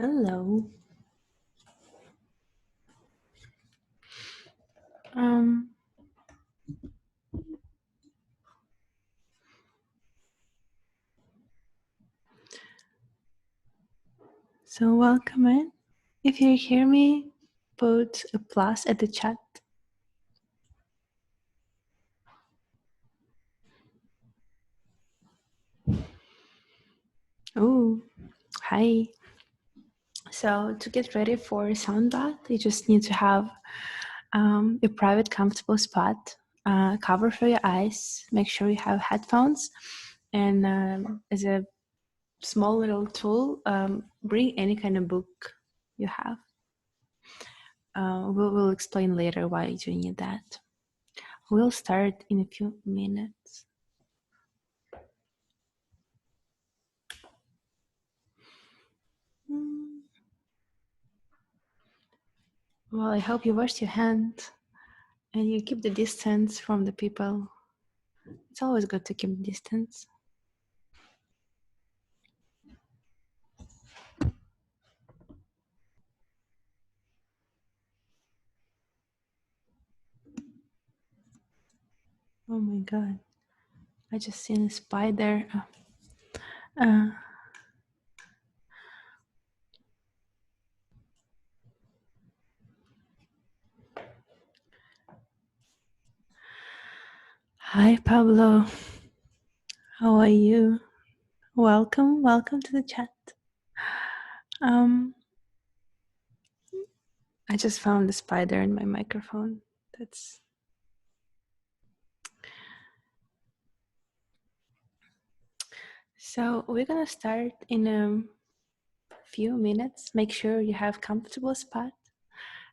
Hello. Um, so welcome in. If you hear me, put a plus at the chat. Oh, hi. So to get ready for sound bath, you just need to have a private, comfortable spot. Cover for your eyes. Make sure you have headphones. And as a small little tool, bring any kind of book you have. We'll explain later why you need that. We'll start in a few minutes. Well, I hope you wash your hands and you keep the distance from the people. It's always good to keep distance. Oh my God. I just seen a spider. Hi, Pablo. How are you? Welcome to the chat. I just found a spider in my microphone. So we're gonna start in a few minutes. Make sure you have comfortable spot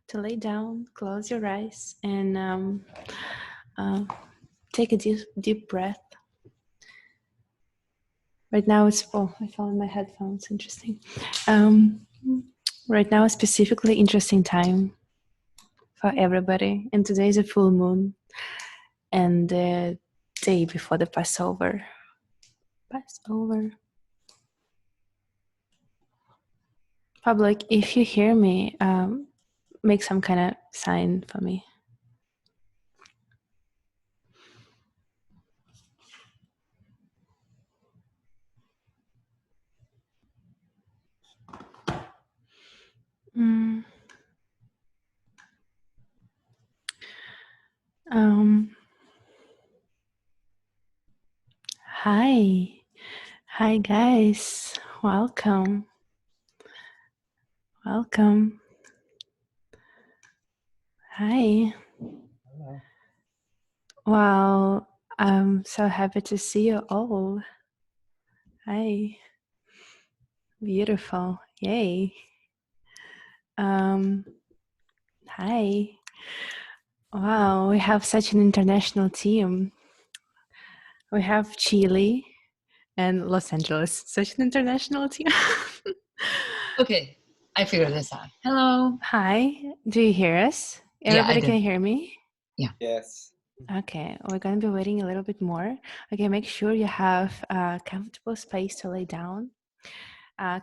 to lay down, close your eyes, and take a deep breath. Right now it's, I found my headphones, interesting. Right now is specifically interesting time for everybody. And today is a full moon and the day before the Passover. Public, if you hear me, make some kind of sign for me. Hi guys, welcome. Hi. Hello. Wow, I'm so happy to see you all. Hi. Beautiful. Yay. Hi. Wow, we have such an international team. We have Chile and Los Angeles. Such an international team. Okay, I figured this out. Hello. Hi. Do you hear us? Everybody can hear me? Yeah. Yes. Okay, we're going to be waiting a little bit more. Okay, make sure you have a comfortable space to lay down.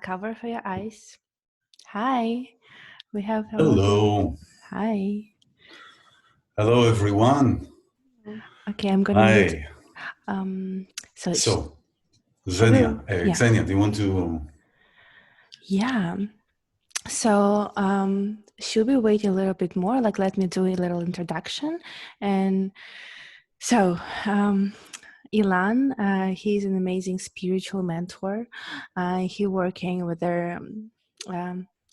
Cover for your eyes. Hi. We have Hello. Hi. Hello, everyone. Okay, I'm going to mute. So Xenia, yeah. Xenia, do you want to? Yeah. So should we wait a little bit more? Like, let me do a little introduction. And so iLan, he's an amazing spiritual mentor. He working with their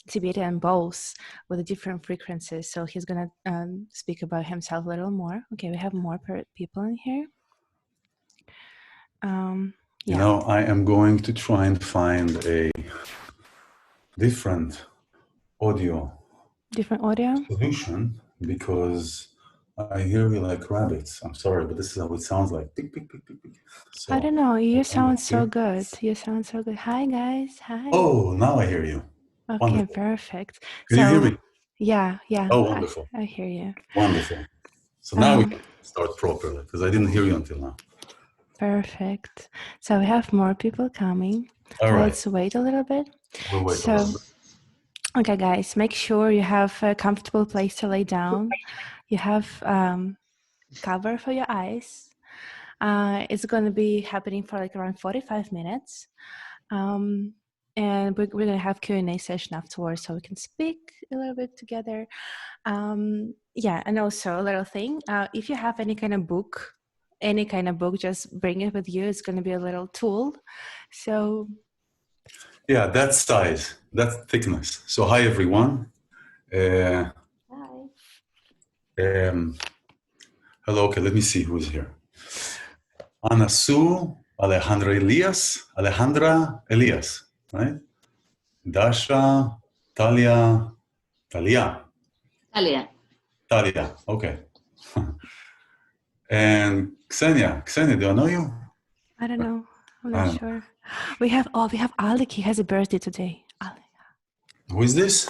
Tibetan bowls with the different frequencies. So he's gonna speak about himself a little more. Okay, we have more people in here. You know, I am going to try and find a different audio solution because I hear you like rabbits. I'm sorry, but this is how it sounds like. Beep, beep, beep, beep, beep. So I don't know. You sound so good. You sound so good. Hi, guys. Hi. Oh, now I hear you. Okay, wonderful. Perfect. Can you hear me? Yeah. Oh, wonderful. I hear you. Wonderful. So now we can start properly because I didn't hear you until now. Perfect. So we have more people coming. All right. Let's wait a little bit. We'll wait a little bit. Okay, guys, make sure you have a comfortable place to lay down. You have cover for your eyes. It's going to be happening for like around 45 minutes. And we're going to have Q&A session afterwards so we can speak a little bit together. Yeah, and also a little thing, if you have any kind of book, just bring it with you. It's going to be a little tool. So Yeah, that size, that thickness. So hi everyone. hi. Hello, okay, let me see who's here. Anasu, Alejandra Elias, right? Dasha, Talia, Talia. Talia, okay. And Ksenia, do I know you? I don't know. I'm I not don't know. sure. We have Alec. He has a birthday today. Who is this?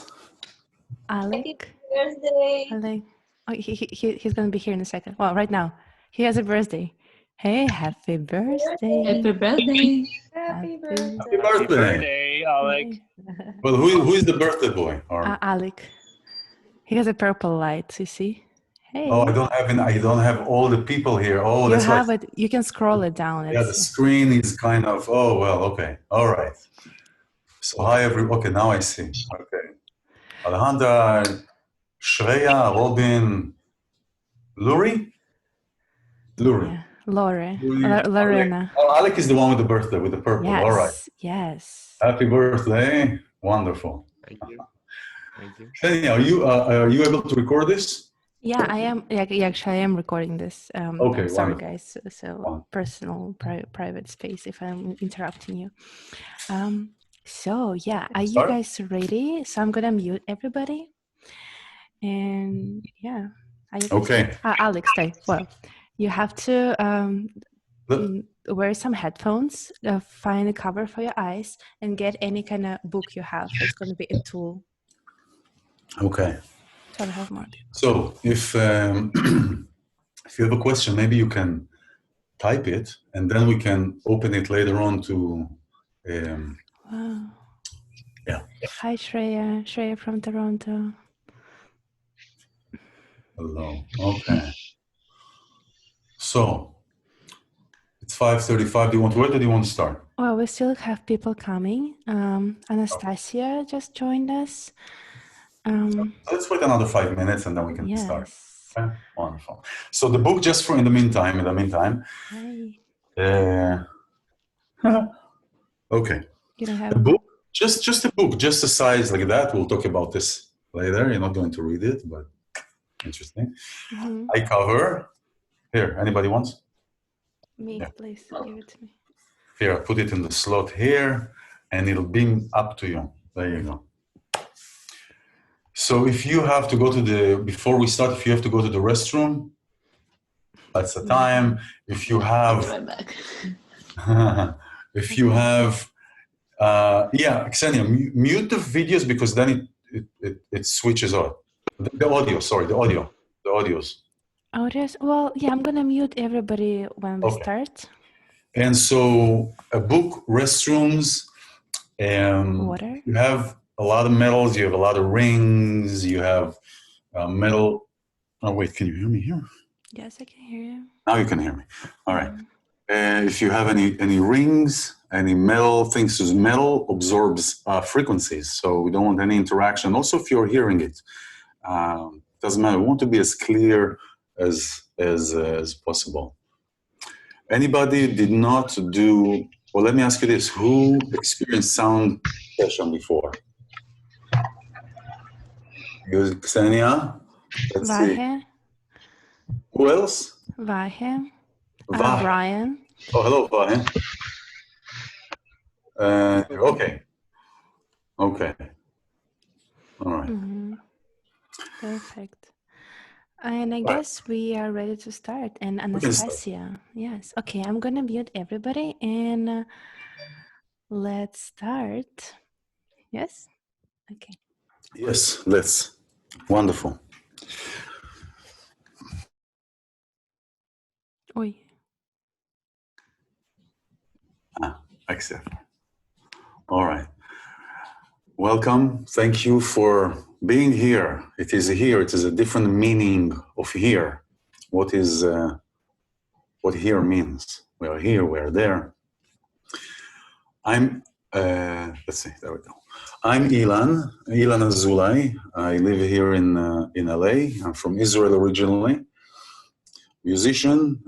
Alec. Birthday. Alec. Oh, he's going to be here in a second. Well, right now. He has a birthday. Hey, happy birthday. Happy birthday. Happy birthday. Happy Happy birthday. birthday, Alec. Well, who is the birthday boy? Or, Alec. He has a purple light, you see? Hey. oh, I don't have all the people here. Oh, You that's have right. it. You can scroll it down. Yeah, the screen is kind of, oh, well, okay. All right. So hi, okay, now I see. Okay. Alejandra, Shreya, Robin, Luri? Luri. Yeah. Lorena. Alec. Oh, Alec is the one with the birthday, with the purple. Yes. All right. Yes. Happy birthday. Wonderful. Thank you. Thank you. Ksenia, are you able to record this? Yeah, I am. Yeah, actually, I am recording this. Okay, sorry, wonderful. guys. So Wonderful. personal, private space. If I'm interrupting you. So yeah, are you Start? guys ready? So I'm gonna mute everybody. And yeah, are you guys Okay. ready? Alex, stay. Well, you have to wear some headphones, find a cover for your eyes, and get any kind of book you have. It's going to be a tool. Okay. So we have more people. So if if you have a question, maybe you can type it, and then we can open it later on to. Wow. Yeah. Hi, Shreya. Shreya from Toronto. Hello. Okay. So it's 5:35. Do you want to wait or do you want to start? Well, we still have people coming. Anastasia just joined us. Let's wait another 5 minutes and then we can start. Yes. Okay. Wonderful. So the book, just for in the meantime. Hi. Okay. You don't have A book, just a book, just a size like that. We'll talk about this later. You're not going to read it, but interesting. Mm-hmm. I cover. Here, anybody wants? Me, Yeah. please give it to me. Here, I put it in the slot here, and it'll beam up to you. There you go. So if you have to go to before we start, if you have to go to the restroom, that's the time. If you have, Right back. if you have, yeah, Ksenia, mute the videos because then it switches on. The audio, sorry, the audios. Audios? Well, yeah, I'm gonna mute everybody when we start. And so a book, restrooms, Water. you have a lot of metals, you have a lot of rings, you have metal. Oh, wait, can you hear me here? Yes, I can hear you. Now you can hear me. All right. If you have any rings, any metal things, because metal absorbs frequencies, so we don't want any interaction. Also, if you're hearing it, doesn't matter. We want to be as clear as possible. Anybody did not do? Well, let me ask you this: who experienced sound session before? You, Ksenia. Let's see. Who else? Vahe. Vahe. Brian. Oh, hello, Vahe. Okay. Okay. All right. Mm-hmm. Perfect. And I guess we are ready to start. And Anastasia. Yes. Okay, I'm going to mute everybody and let's start. Yes? Okay. Yes, let's. Wonderful. Oi. Accept. All right. Welcome. Thank you for being here. It is here. It is a different meaning of here. What here means? We are here. We are there. Let's see. There we go. I'm iLan Azoulai. I live here in LA. I'm from Israel originally. Musician,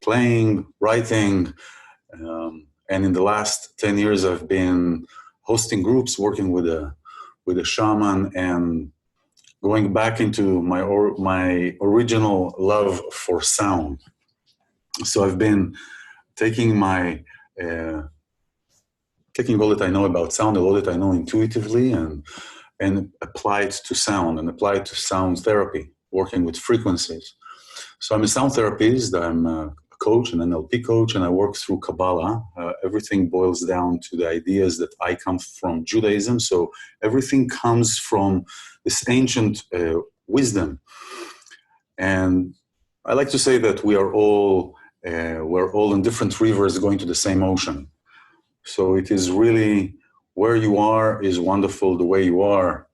playing, writing, and in the last 10 years, I've been hosting groups, working with a shaman, and going back into my original love for sound. So I've been taking taking all that I know about sound, all that I know intuitively, and apply it to sound, and apply it to sound therapy, working with frequencies. So I'm a sound therapist. I'm a coach, an NLP coach, and I work through Kabbalah. Everything boils down to the ideas that I come from Judaism. So everything comes from this ancient wisdom. And I like to say that we're all in different rivers going to the same ocean. So it is really where you are is wonderful the way you are.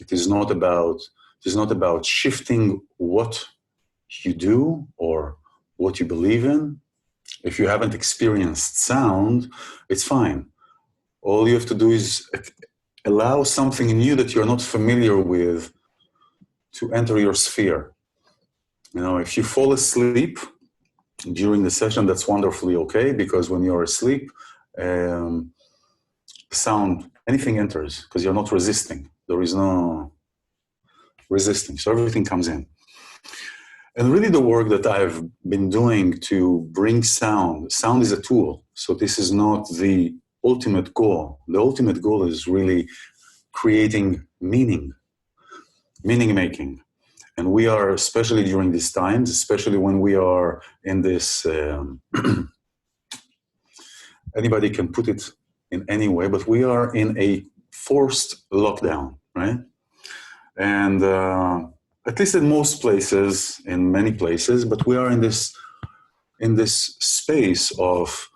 It is not about shifting what you do or what you believe in. If you haven't experienced sound, it's fine. All you have to do is allow something new that you're not familiar with to enter your sphere. You know, if you fall asleep during the session, that's wonderfully okay, because when you're asleep, sound, anything enters, because you're not resisting. There is no resisting, so everything comes in. And really the work that I've been doing to bring sound is a tool. So this is not the ultimate goal. The ultimate goal is really creating meaning making. And we are, especially during these times, especially when we are in this, anybody can put it in any way, but we are in a forced lockdown, right? And at least in most places, in many places, but we are in this space of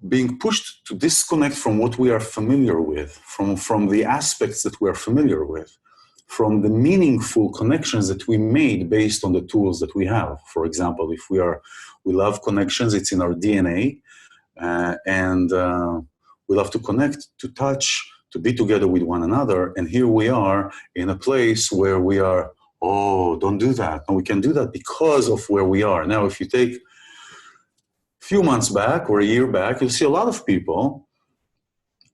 being pushed to disconnect from what we are familiar with, from the aspects that we are familiar with, from the meaningful connections that we made based on the tools that we have. For example, if we love connections, it's in our DNA, and we love to connect, to touch, to be together with one another. And here we are in a place where we are, oh, don't do that. And we can do that because of where we are. Now, if you take a few months back or a year back, you'll see a lot of people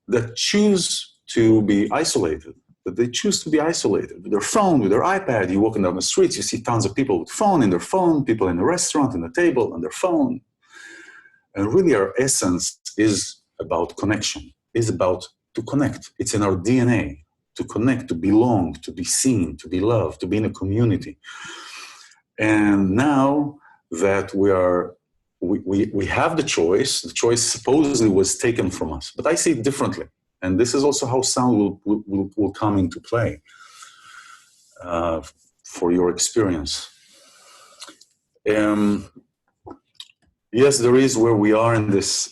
that choose to be isolated, that they choose to be isolated with their phone, with their iPad. You walk down the streets, you see tons of people with phone in their phone, people in the restaurant, in the table, on their phone. And really our essence is about connection, is about to connect. It's in our DNA to connect, to belong, to be seen, to be loved, to be in a community. And now that we have the choice supposedly was taken from us, but I see it differently. And this is also how sound will come into play for your experience. Yes, there is where we are in this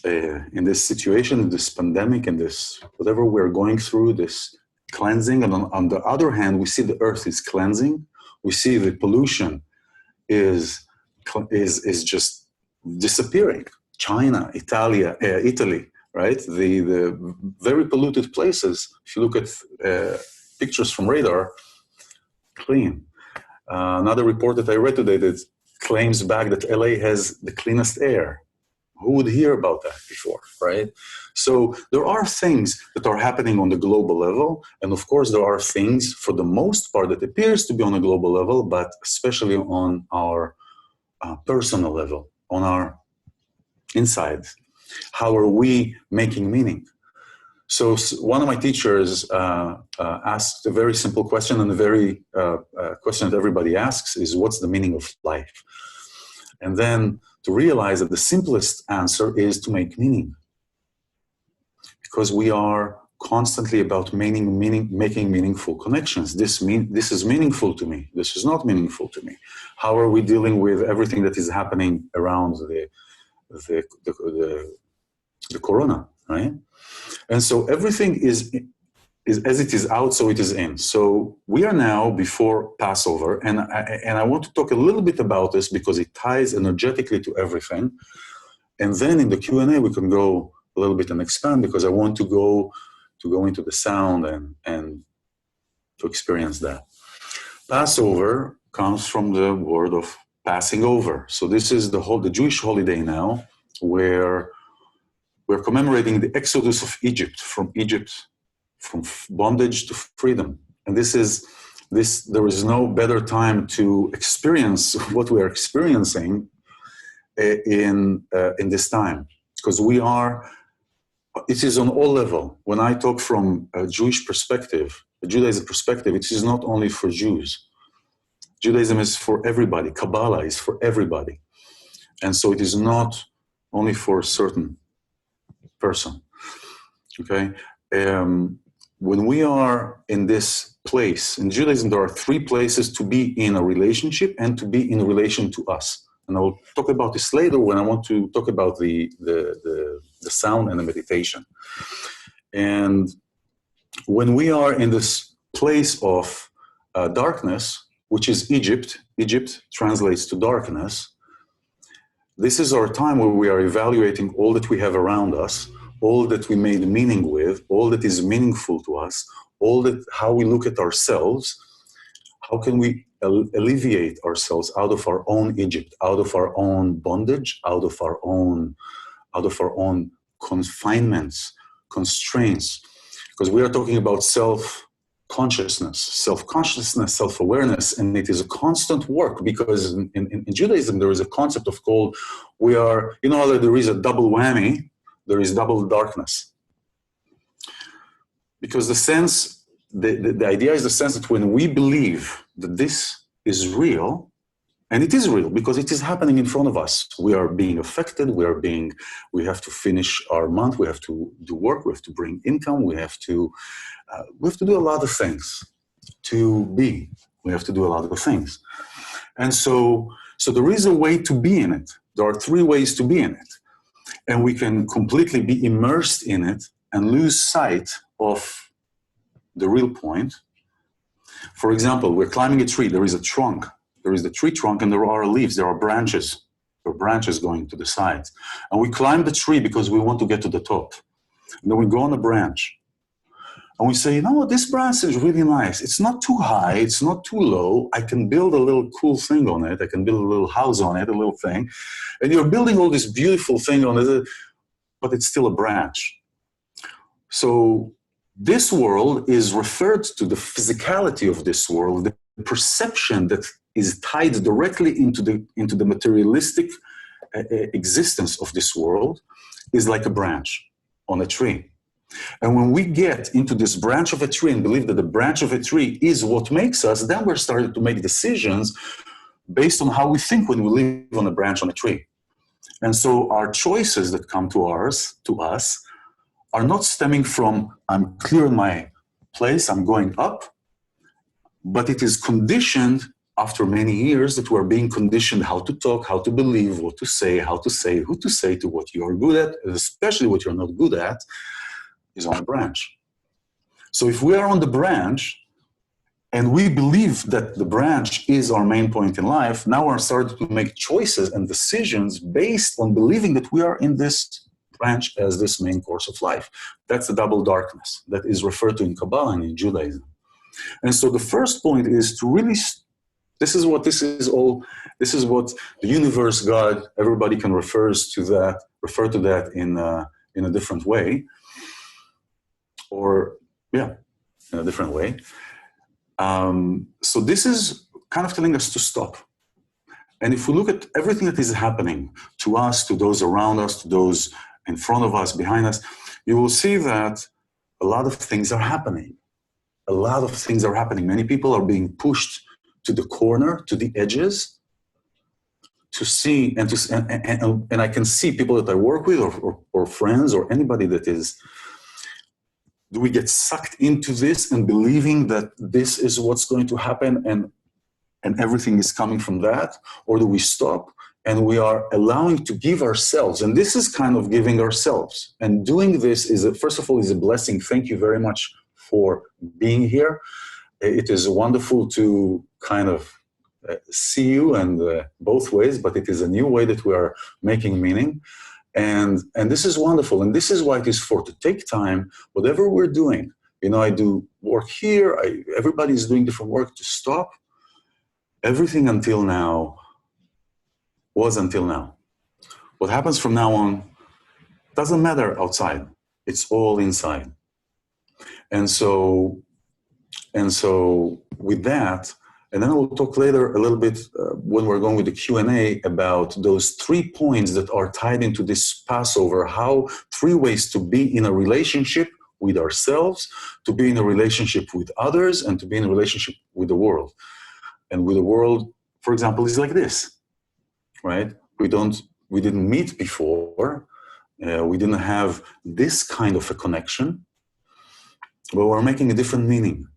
situation, this pandemic, and this whatever we're going through, this cleansing. And on the other hand, we see the earth is cleansing. We see the pollution is just disappearing. China, Italy, right? The very polluted places. If you look at pictures from radar, clean. Another report that I read today that claims back that LA has the cleanest air. Who would hear about that before, right? So there are things that are happening on the global level. And of course, there are things, for the most part, that appears to be on a global level, but especially on our personal level, on our inside. How are we making meaning? So one of my teachers asked a very simple question, and the very question that everybody asks is, what's the meaning of life? And then to realize that the simplest answer is to make meaning. Because we are constantly about making meaningful connections. This is meaningful to me. This is not meaningful to me. How are we dealing with everything that is happening around the corona? right? And so everything is as it is out, so it is in. So we are now before Passover, and I want to talk a little bit about this because it ties energetically to everything. And then in the Q&A, we can go a little bit and expand because I want to go into the sound and to experience that. Passover comes from the word of passing over. So this is the Jewish holiday now, where we're commemorating the exodus of Egypt, from bondage to freedom. And there is no better time to experience what we are experiencing in this time, because it is on all level. When I talk from a Jewish perspective, a Judaism perspective, it is not only for Jews. Judaism is for everybody. Kabbalah is for everybody. And so it is not only for a certain person, okay? When we are in this place, in Judaism, there are 3 places to be in a relationship and to be in relation to us. And I will talk about this later when I want to talk about the sound and the meditation. And when we are in this place of darkness, which is Egypt translates to darkness, this is our time where we are evaluating all that we have around us, all that we made meaning with, all that is meaningful to us, how we look at ourselves. How can we alleviate ourselves out of our own Egypt, out of our own bondage, out of our own confinements, constraints? Because we are talking about self-consciousness, self-awareness, and it is a constant work, because in Judaism there is a concept of called, there is a double whammy, there is double darkness. Because the idea is the sense that when we believe that this is real, and it is real because it is happening in front of us, we are being affected, we have to finish our month, we have to do work, we have to bring income, we have to do a lot of things we have to do a lot of things. And so there is a way to be in it. There are 3 ways to be in it. And we can completely be immersed in it and lose sight of the real point. For example, we're climbing a tree. There is a trunk. There is the tree trunk, and there are leaves. There are branches. There are branches going to the sides. And we climb the tree because we want to get to the top. And then we go on a branch. And we say, this branch is really nice. It's not too high. It's not too low. I can build a little cool thing on it. I can build a little house on it, a little thing. And you're building all this beautiful thing on it, but it's still a branch. So this world is referred to, the physicality of this world, the perception that is tied directly into the materialistic existence of this world is like a branch on a tree. And when we get into this branch of a tree and believe that the branch of a tree is what makes us, then we're starting to make decisions based on how we think when we live on a branch on a tree. And so our choices that come to us are not stemming from, I'm clear in my place, I'm going up, but it is conditioned after many years that we're being conditioned how to talk, how to believe, what to say, how to say, who to say to, what you're good at, especially what you're not good at, is on a branch. So if we are on the branch and we believe that the branch is our main point in life, now we're starting to make choices and decisions based on believing that we are in this branch as this main course of life. That's the double darkness that is referred to in Kabbalah and in Judaism. And so the first point is to really, this is what the universe, God, everybody can refer to that in a different way. In a different way. So this is kind of telling us to stop. And if we look at everything that is happening to us, to those around us, to those in front of us, behind us, you will see that a lot of things are happening. A lot of things are happening. Many people are being pushed to the corner, to the edges, to see, and I can see people that I work with or friends or anybody that is, do we get sucked into this and believing that this is what's going to happen and everything is coming from that? Or do we stop and we are allowing to give ourselves. And this is kind of giving ourselves. And doing this is, first of all, is a blessing. Thank you very much for being here. It is wonderful to kind of see you and both ways, but it is a new way that we are making meaning. And this is wonderful. And this is why it is for to take time, whatever we're doing. You know, I do work here. Everybody's doing different work, to stop. Everything until now was until now. What happens from now on doesn't matter outside. It's all inside. And so with that, and then I will talk later a little bit when we're going with the Q&A about those 3 points that are tied into this Passover, how 3 ways to be in a relationship with ourselves, to be in a relationship with others, and to be in a relationship with the world. And with the world, for example, is like this, right? We didn't meet before. We didn't have this kind of a connection, but we're making a different meaning.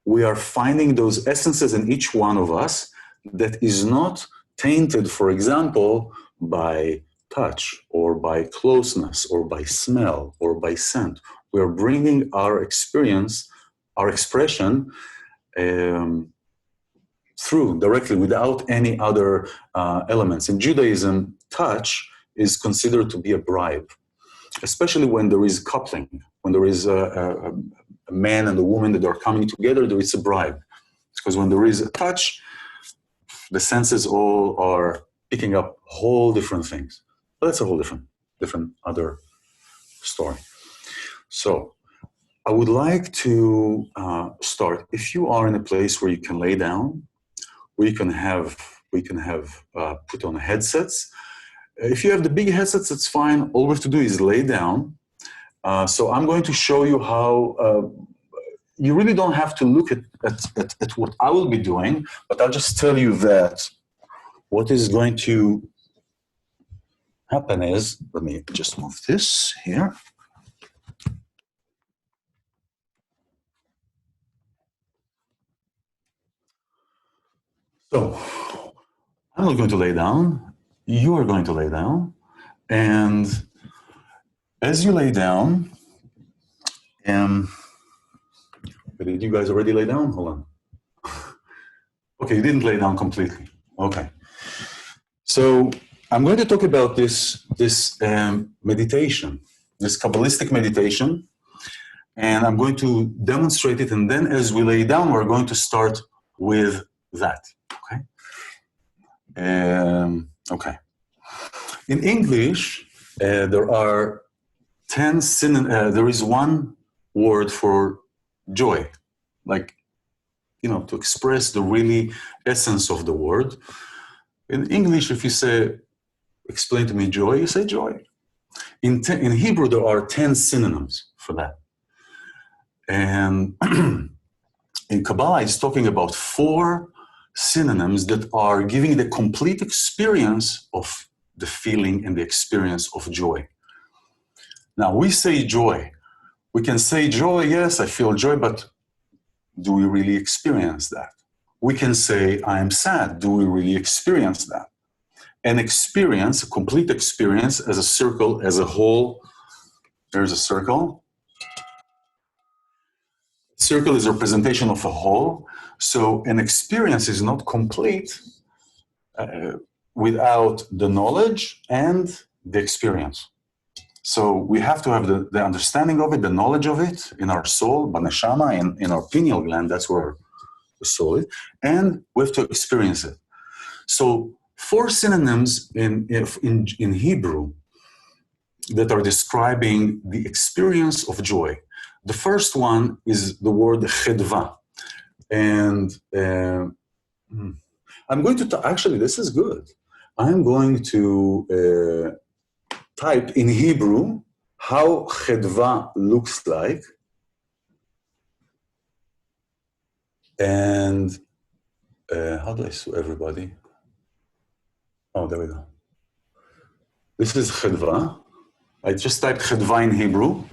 We are finding those essences in each one of us that is not tainted, for example, by touch or by closeness or by smell or by scent. We are bringing our experience, our expression through directly without any other elements. In Judaism, touch is considered to be a bribe, especially when there is coupling, when there is a man and a woman that are coming together, there is a bribe. Because when there is a touch, the senses all are picking up whole different things. But that's a whole different other story. So I would like to start. If you are in a place where you can lay down, we can have put on headsets. If you have the big headsets, it's fine. All we have to do is lay down. So I'm going to show you how you really don't have to look at what I will be doing, but I'll just tell you that what is going to happen is, let me just move this here. So I'm not going to lay down. You are going to lay down. And as you lay down, did you guys already lay down? Hold on. Okay, you didn't lay down completely. Okay. So I'm going to talk about this meditation, this Kabbalistic meditation, and I'm going to demonstrate it. And then as we lay down, we're going to start with that. Okay. Okay. In English, there are 10 synonyms. There is one word for joy, like, you know, to express the really essence of the word. In English, if you say, explain to me joy, you say joy. In Hebrew, there are 10 synonyms for that. And in Kabbalah, it's talking about 4 synonyms that are giving the complete experience of the feeling and the experience of joy. Now, we say joy. We can say joy, yes, I feel joy, but do we really experience that? We can say, I am sad. Do we really experience that? An experience, a complete experience, as a circle, as a whole. There's a circle. Circle is a representation of a whole. So an experience is not complete without the knowledge and the experience. So we have to have the understanding of it, the knowledge of it in our soul, baneshama, in our pineal gland, that's where the soul is, and we have to experience it. So 4 synonyms in Hebrew that are describing the experience of joy. The first one is the word chedva. And I'm going to, actually, this is good. I'm going to type in Hebrew how chedva looks like. And how do I show everybody? Oh, there we go. This is chedva. I just typed chedva in Hebrew.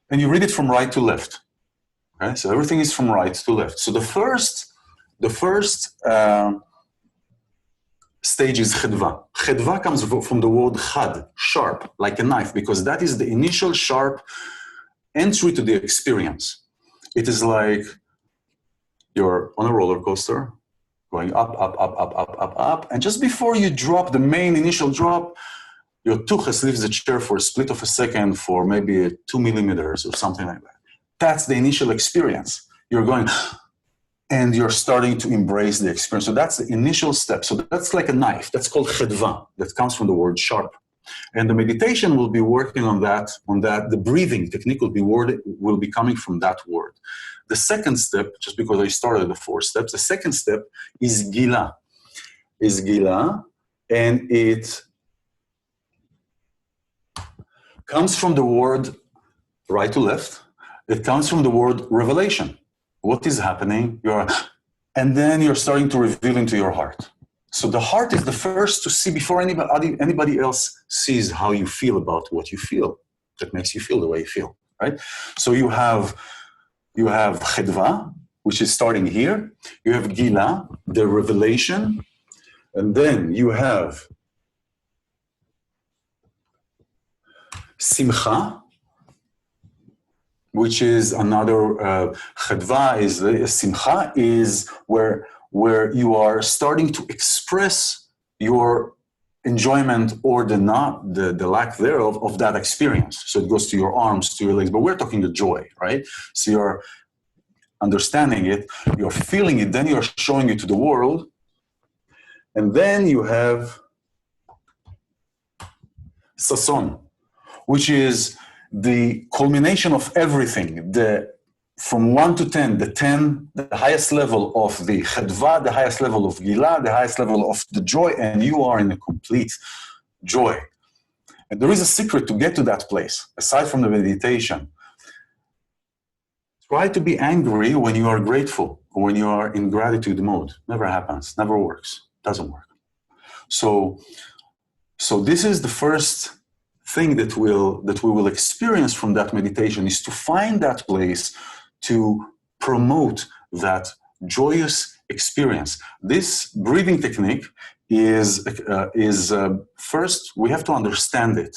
And you read it from right to left. Okay, so everything is from right to left. So the first stage is chedva. Chedva comes from the word chad, sharp, like a knife, because that is the initial sharp entry to the experience. It is like you're on a roller coaster, going up, up, up, up, up, up, up, and just before you drop the main initial drop, your tuchus leaves the chair for a split of a second for maybe 2 millimeters or something like that. That's the initial experience. You're going, and you're starting to embrace the experience. So that's the initial step. So that's like a knife. That's called chedva. That comes from the word sharp. And the meditation will be working on that. The breathing technique will be coming from that word. The second step, just because I started the 4 steps, the second step is gila. And it comes from the word right to left. It comes from the word revelation. What is happening? And then you're starting to reveal into your heart. So the heart is the first to see before anybody else sees how you feel about what you feel. That makes you feel the way you feel, right? So you have chedva, which is starting here. You have gila, the revelation, and then you have simcha, which is another chedva. Simcha is where you are starting to express your enjoyment or the lack thereof of that experience. So it goes to your arms, to your legs, but we're talking the joy, right? So you're understanding it, you're feeling it, then you're showing it to the world, and then you have sason, which is the culmination of everything, from 1 to 10, the 10, the highest level of the chedva, the highest level of gila, the highest level of the joy, and you are in a complete joy. And there is a secret to get to that place, aside from the meditation. Try to be angry when you are grateful, or when you are in gratitude mode. Never happens, never works, doesn't work. So this is the first thing that we will experience from that meditation, is to find that place to promote that joyous experience. This breathing technique is first, we have to understand it.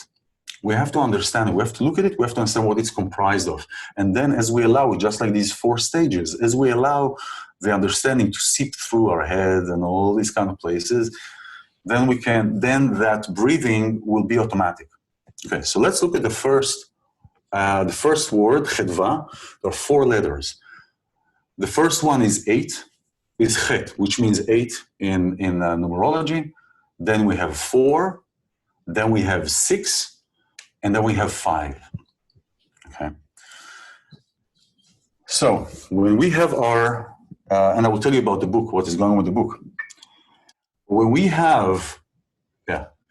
We have to understand it. We have to look at it. We have to understand what it's comprised of. And then as we allow it, just like these 4 stages, as we allow the understanding to seep through our head and all these kind of places, then that breathing will be automatic. Okay, so let's look at the first word, chedva. There are 4 letters. The first one is 8, is chet, which means 8 in numerology. Then we have 4, then we have 6, and then we have 5. Okay. So when we have our, and I will tell you about the book, what is going on with the book. When we have,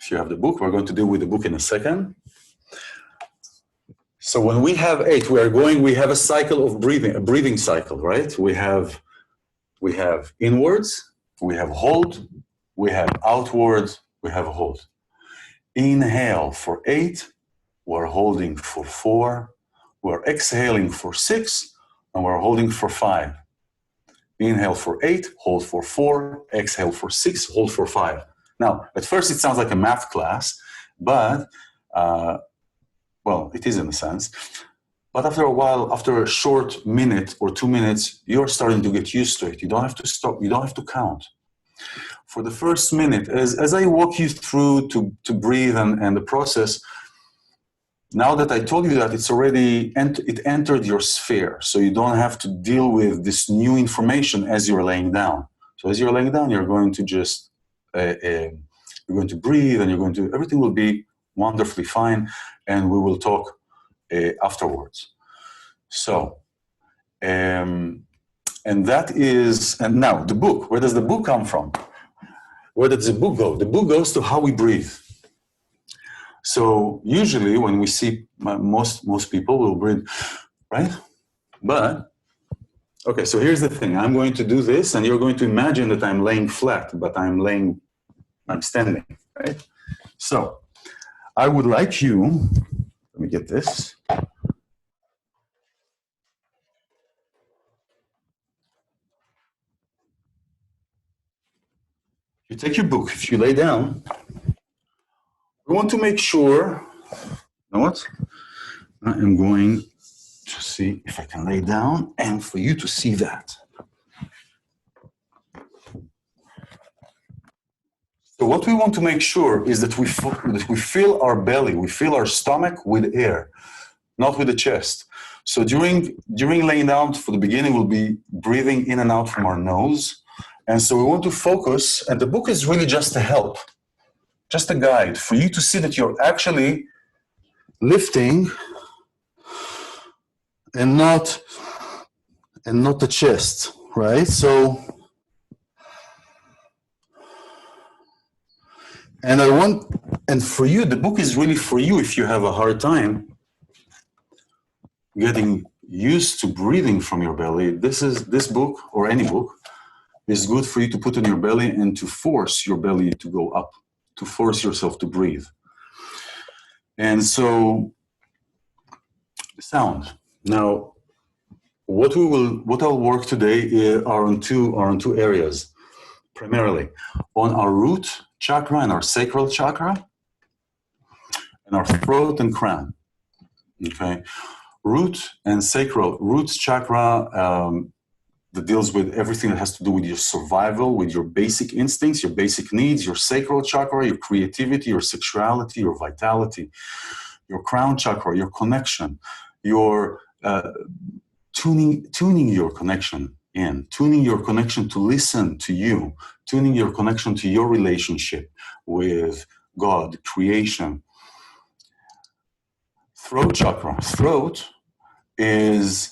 if you have the book, we're going to deal with the book in a second. So when we have 8, we have a cycle of breathing, a breathing cycle, right? We have inwards, we have hold, we have outwards, we have hold. Inhale for 8, we're holding for 4, we're exhaling for 6, and we're holding for 5. Inhale for 8, hold for 4, exhale for 6, hold for 5. Now, at first it sounds like a math class, but well, it is in a sense. But after a while, after a short minute or 2 minutes, you're starting to get used to it. You don't have to stop. You don't have to count. For the first minute, as I walk you through to breathe and the process, now that I told you that it entered your sphere, so you don't have to deal with this new information as you're laying down. So as you're laying down, you're going to just you're going to breathe, and everything will be wonderfully fine, and we will talk afterwards. So, and now the book. Where does the book come from? Where does the book go? The book goes to how we breathe. So usually when we see most people will breathe, right? But okay, so here's the thing. I'm going to do this, and you're going to imagine that I'm laying flat, but I'm standing, right? So I would like you, let me get this. You take your book. If you lay down, we want to make sure. You know what? I am going to see if I can lay down and for you to see that. So what we want to make sure is that we fill our belly, we fill our stomach with air, not with the chest. So during laying down, for the beginning, we'll be breathing in and out from our nose. And so we want to focus, and the book is really just a help, just a guide for you to see that you're actually lifting and not the chest, right? So, and for you, the book is really for you if you have a hard time getting used to breathing from your belly. This book, or any book, is good for you to put on your belly and to force your belly to go up, to force yourself to breathe. And so, sound. Now, what I'll work today are on two areas, primarily on our root chakra and our sacral chakra, and our throat and crown. Okay, root and sacral. Root chakra that deals with everything that has to do with your survival, with your basic instincts, your basic needs. Your sacral chakra, your creativity, your sexuality, your vitality. Your crown chakra, your connection, your tuning your connection in, tuning your connection to listen to you, tuning your connection to your relationship with God, creation. Throat chakra. Throat is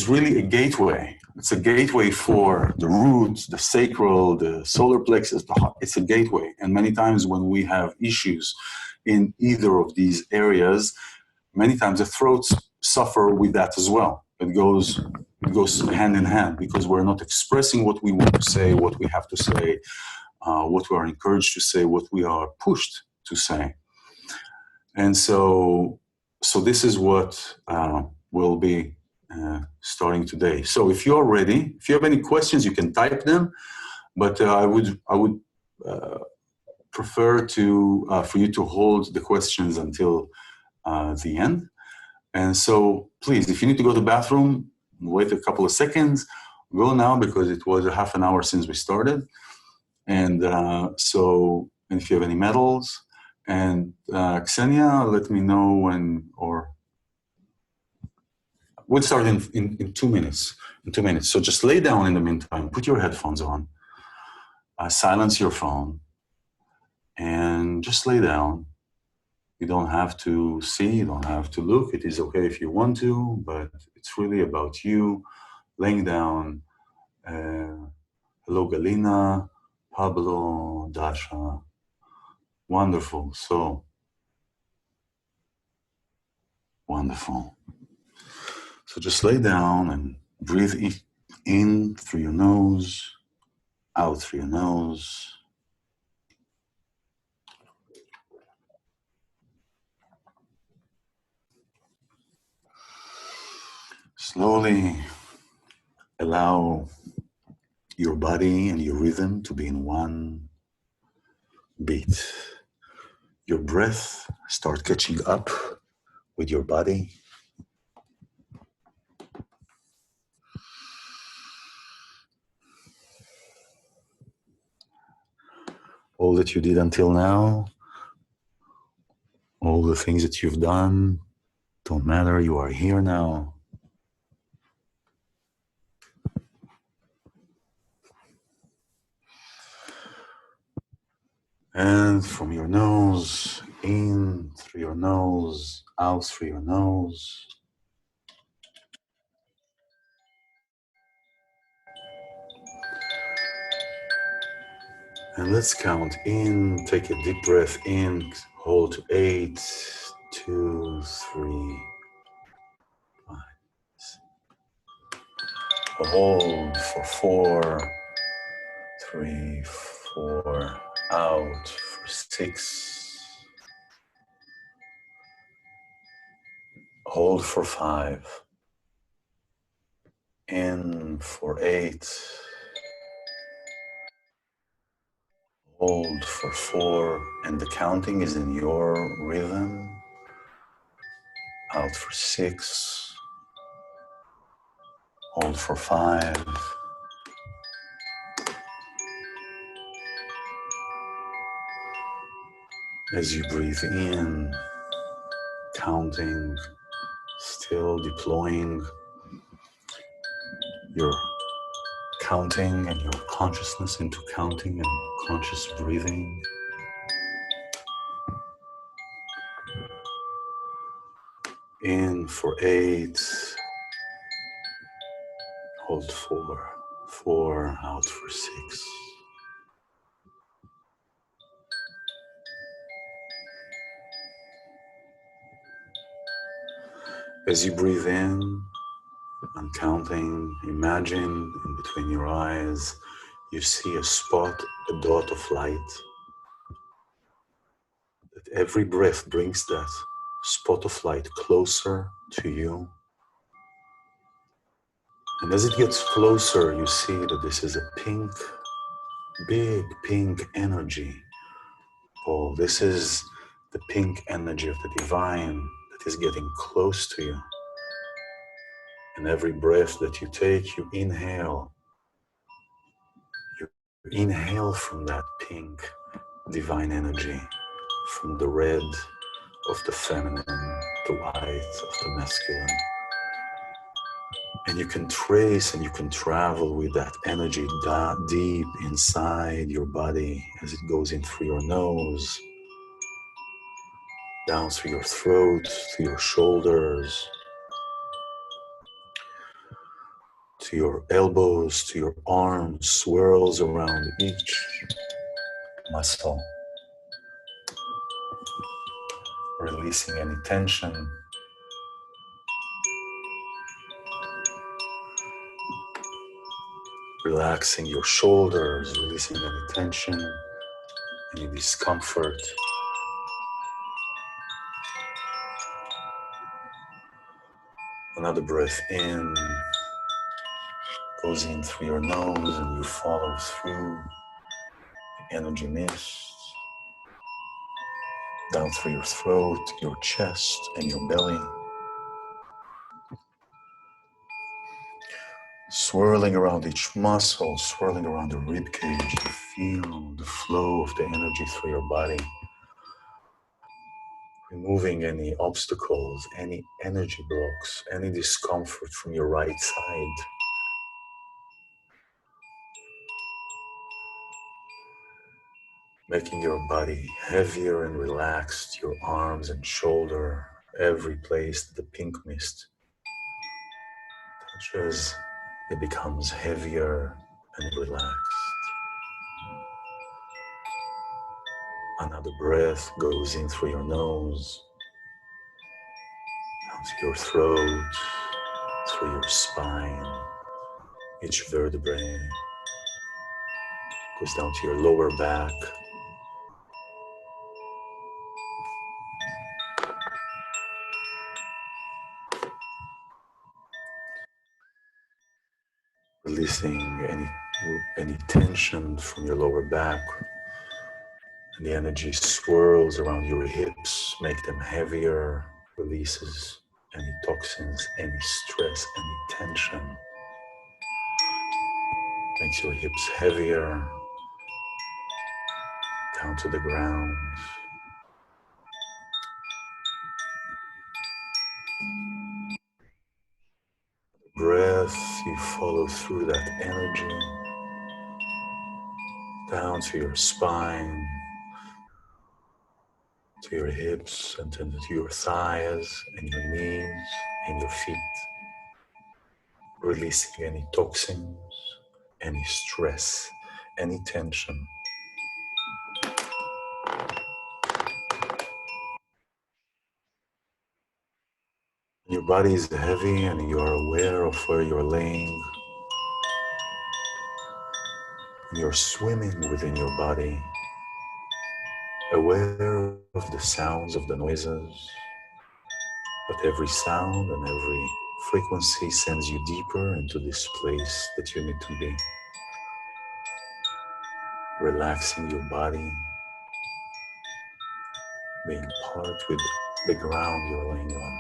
really a gateway. It's a gateway for the roots, the sacral, the solar plexus, the heart. It's a gateway. And many times when we have issues in either of these areas, many times the throats suffer with that as well. It goes hand in hand because we're not expressing what we want to say, what we have to say, what we are encouraged to say, what we are pushed to say. And so this is what we'll be starting today. So if you're ready, if you have any questions, you can type them. But I would prefer for you to hold the questions until the end. And so please, if you need to go to the bathroom, wait a couple of seconds. Go now because it was a half an hour since we started. And and if you have any medals. And Ksenia, let me know when, or we'll start in 2 minutes. In 2 minutes. So just lay down in the meantime, put your headphones on, silence your phone, and just lay down. You don't have to see, you don't have to look. It is okay if you want to, but it's really about you laying down. Hello, Galina, Pablo, Dasha. Wonderful. So wonderful. So just lay down and breathe in through your nose, out through your nose. Slowly allow your body and your rhythm to be in one beat. Your breath start catching up with your body. All that you did until now, all the things that you've done, don't matter. You are here now. And from your nose, in through your nose, out through your nose. And let's count in, take a deep breath in, hold to 8, 2, 3, 5. Hold for 4, 3, 4, out for 6. Hold for 5, in for 8, Hold for 4, and the counting is in your rhythm. Out for 6. Hold for 5. As you breathe in, counting, still deploying your counting and your consciousness into counting and conscious breathing. In for 8, hold 4, 4, out for 6. As you breathe in and counting, imagine in between your eyes, you see a spot, a dot of light. That every breath brings that spot of light closer to you. And as it gets closer, you see that this is a pink, big pink energy. Oh, this is the pink energy of the divine that is getting close to you. And every breath that you take, you inhale. You inhale from that pink divine energy, from the red of the feminine, the white of the masculine. And you can trace and you can travel with that energy deep inside your body as it goes in through your nose, down through your throat, to your shoulders, to your elbows, to your arms, swirls around each muscle, releasing any tension. Relaxing your shoulders, releasing any tension, any discomfort. Another breath in, goes in through your nose and you follow through the energy mist, down through your throat, your chest and your belly. Swirling around each muscle, swirling around the rib cage, you feel the flow of the energy through your body. Removing any obstacles, any energy blocks, any discomfort from your right side. Making your body heavier and relaxed, your arms and shoulder, every place that the pink mist touches, it becomes heavier and relaxed. Another breath goes in through your nose, down to your throat, through your spine, each vertebrae goes down to your lower back. Releasing any tension from your lower back. And the energy swirls around your hips, make them heavier, releases any toxins, any stress, any tension. Makes your hips heavier, down to the ground. Breath, you follow through that energy, down to your spine, to your hips, and to your thighs, and your knees, and your feet. Releasing any toxins, any stress, any tension. Your body is heavy and you are aware of where you're laying. You're swimming within your body, aware of the sounds of the noises, but every sound and every frequency sends you deeper into this place that you need to be. relaxing your body, being part with the ground you're laying on.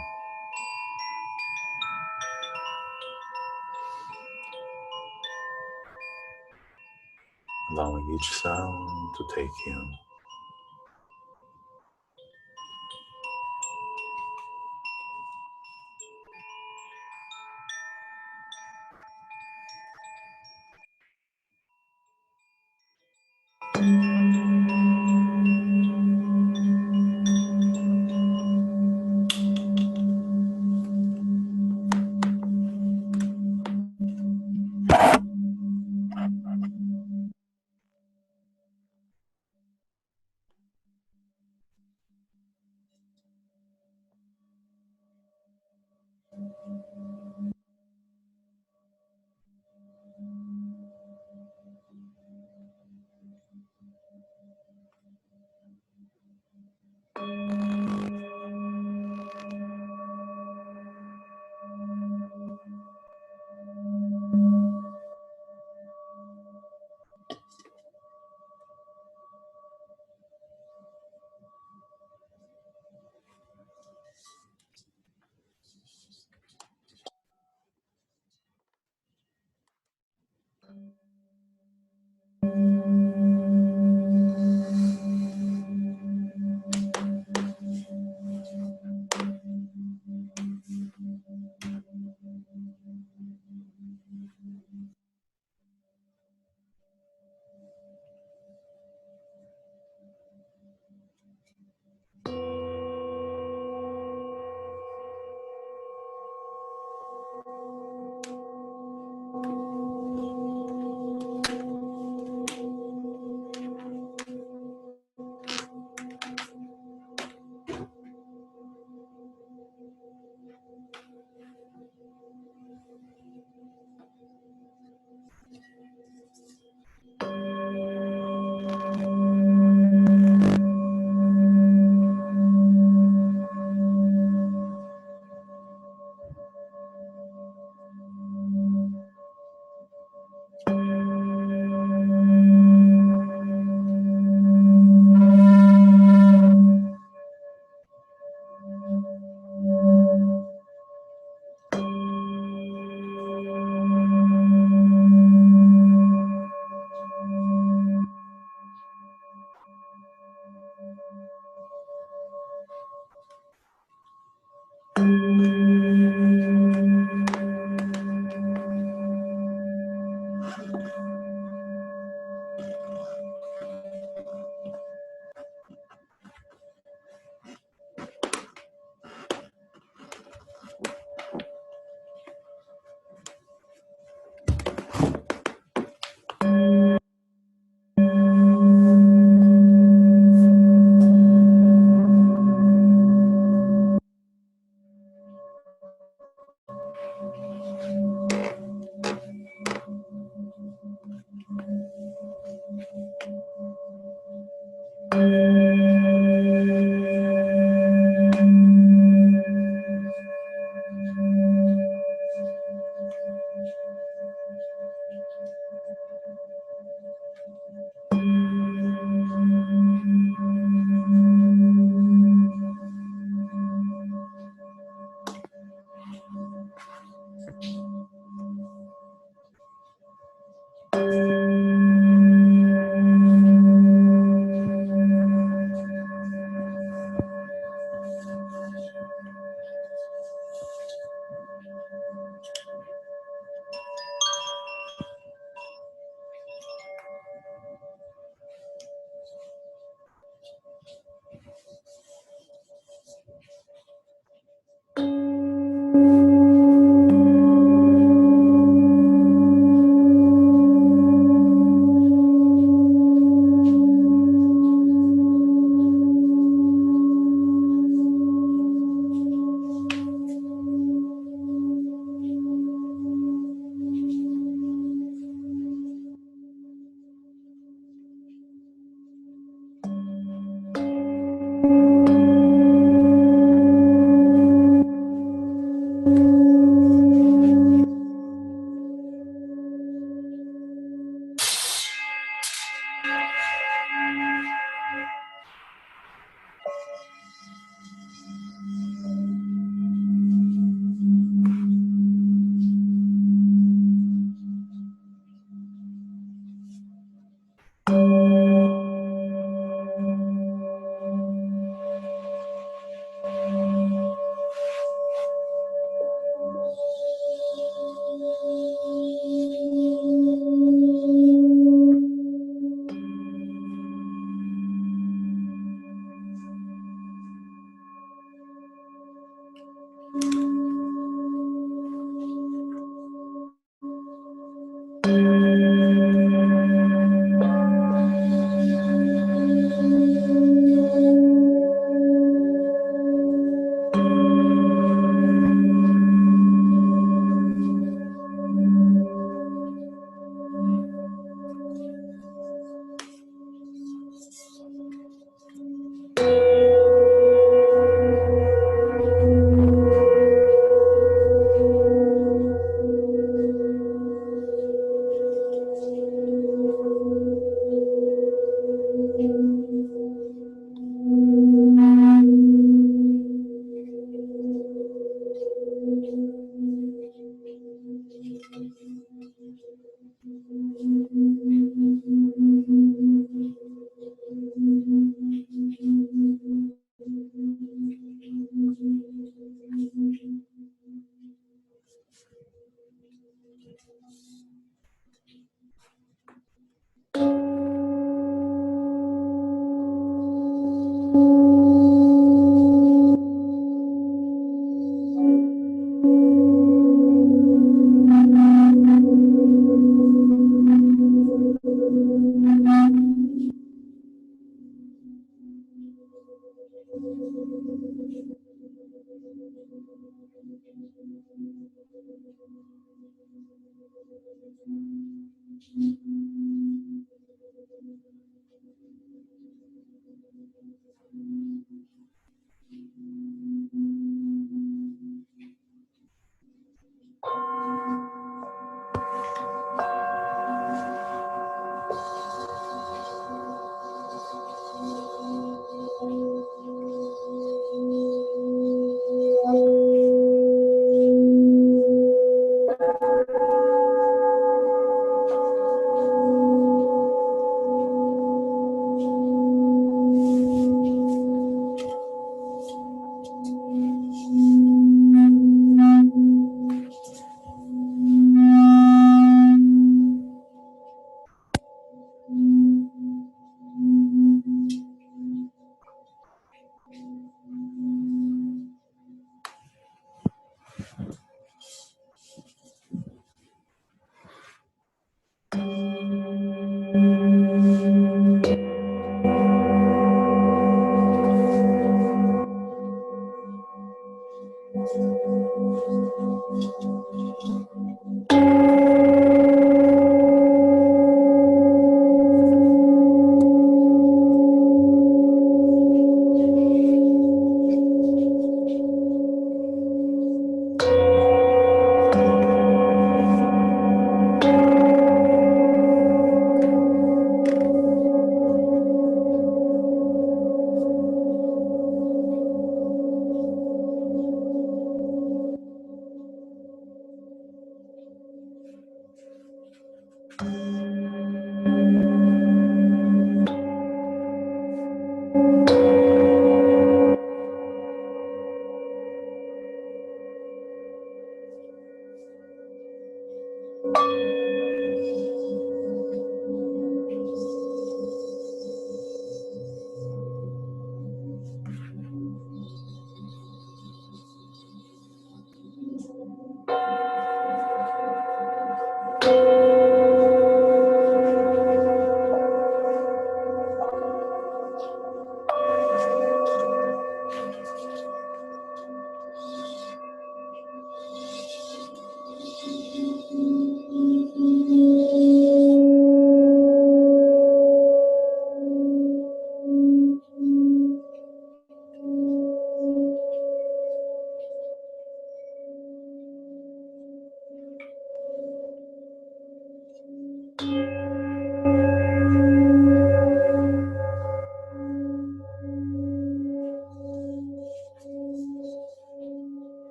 Allowing each sound to take you.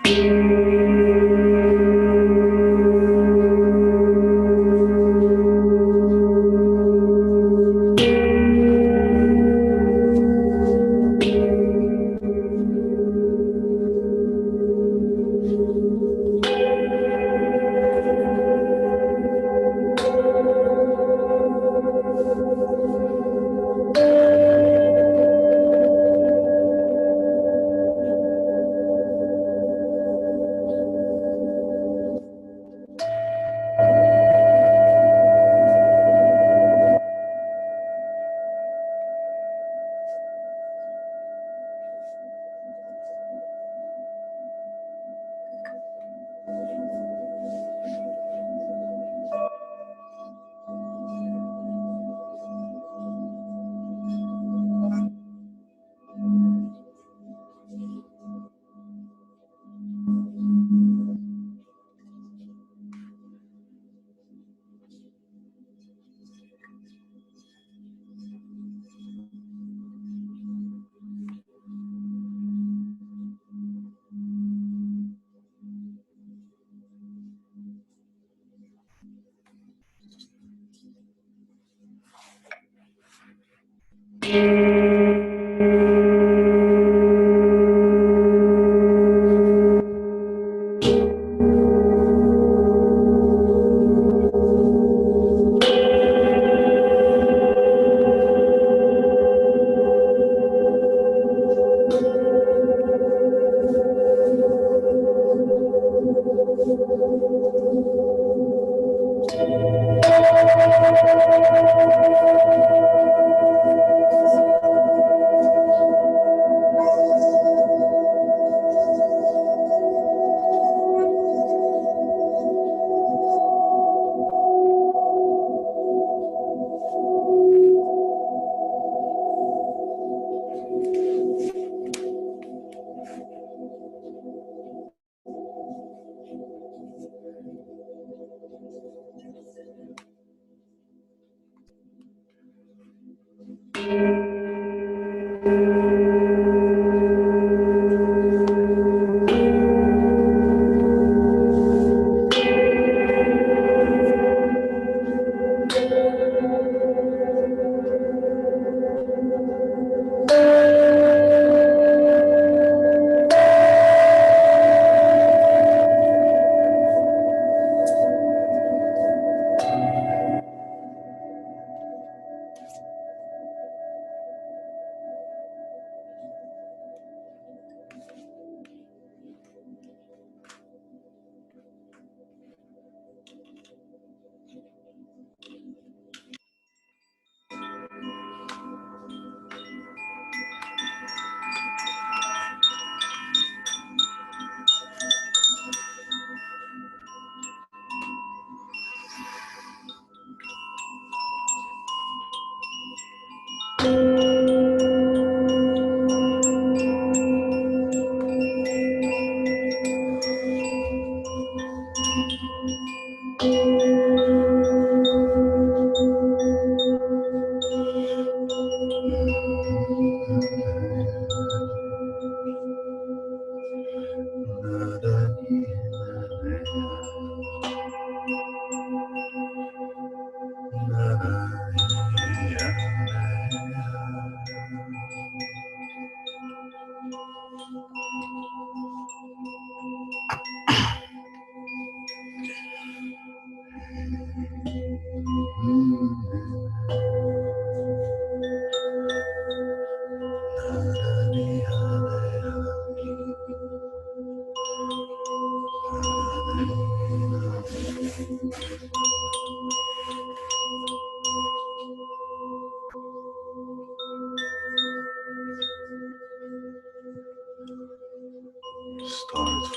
Start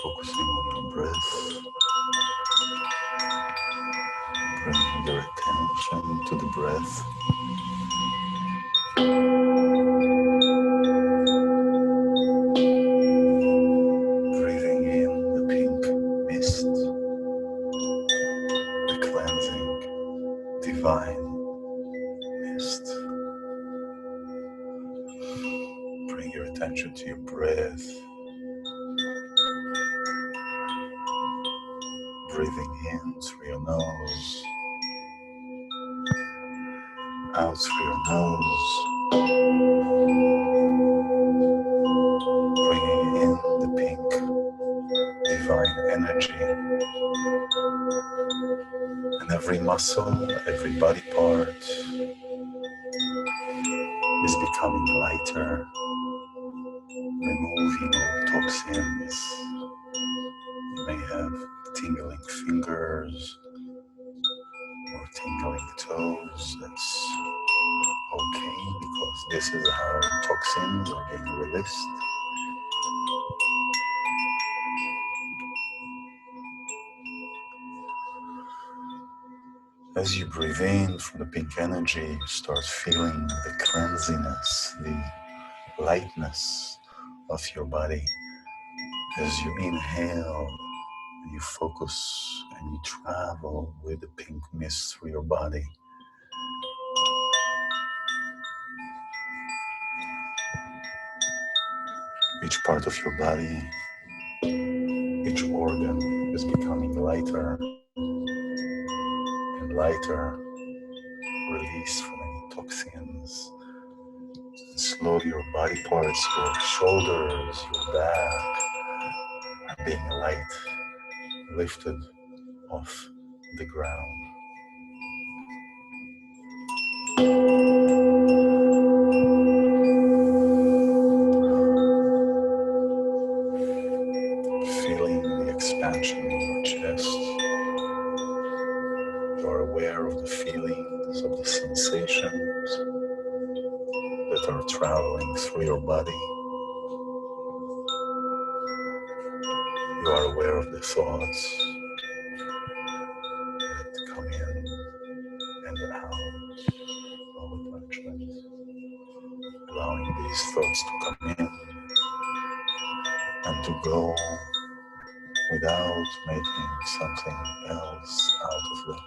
focusing on your breath, bringing your attention to the breath. Breathing in the pink mist, the cleansing, divine mist. Bring your attention to your breath. breathing in through your nose, out through your nose, bringing in the pink divine energy, and every muscle, every body part is becoming lighter, removing all toxins. You may have tingling fingers or tingling toes. That's okay, because this is how toxins are being released. As you breathe in from the pink energy, you start feeling the cleansiness, the lightness of your body. As you inhale and you focus and you travel with the pink mist through your body, each part of your body, each organ is becoming lighter and lighter, release from any toxins. And slowly your body parts, your shoulders, your back are being light, lifted off the ground. Feeling the expansion of your chest. You are aware of the feelings, of the sensations that are traveling through your body. You are aware of the thoughts that come in and out all at once, allowing these thoughts to come in and to go without making something else out of them.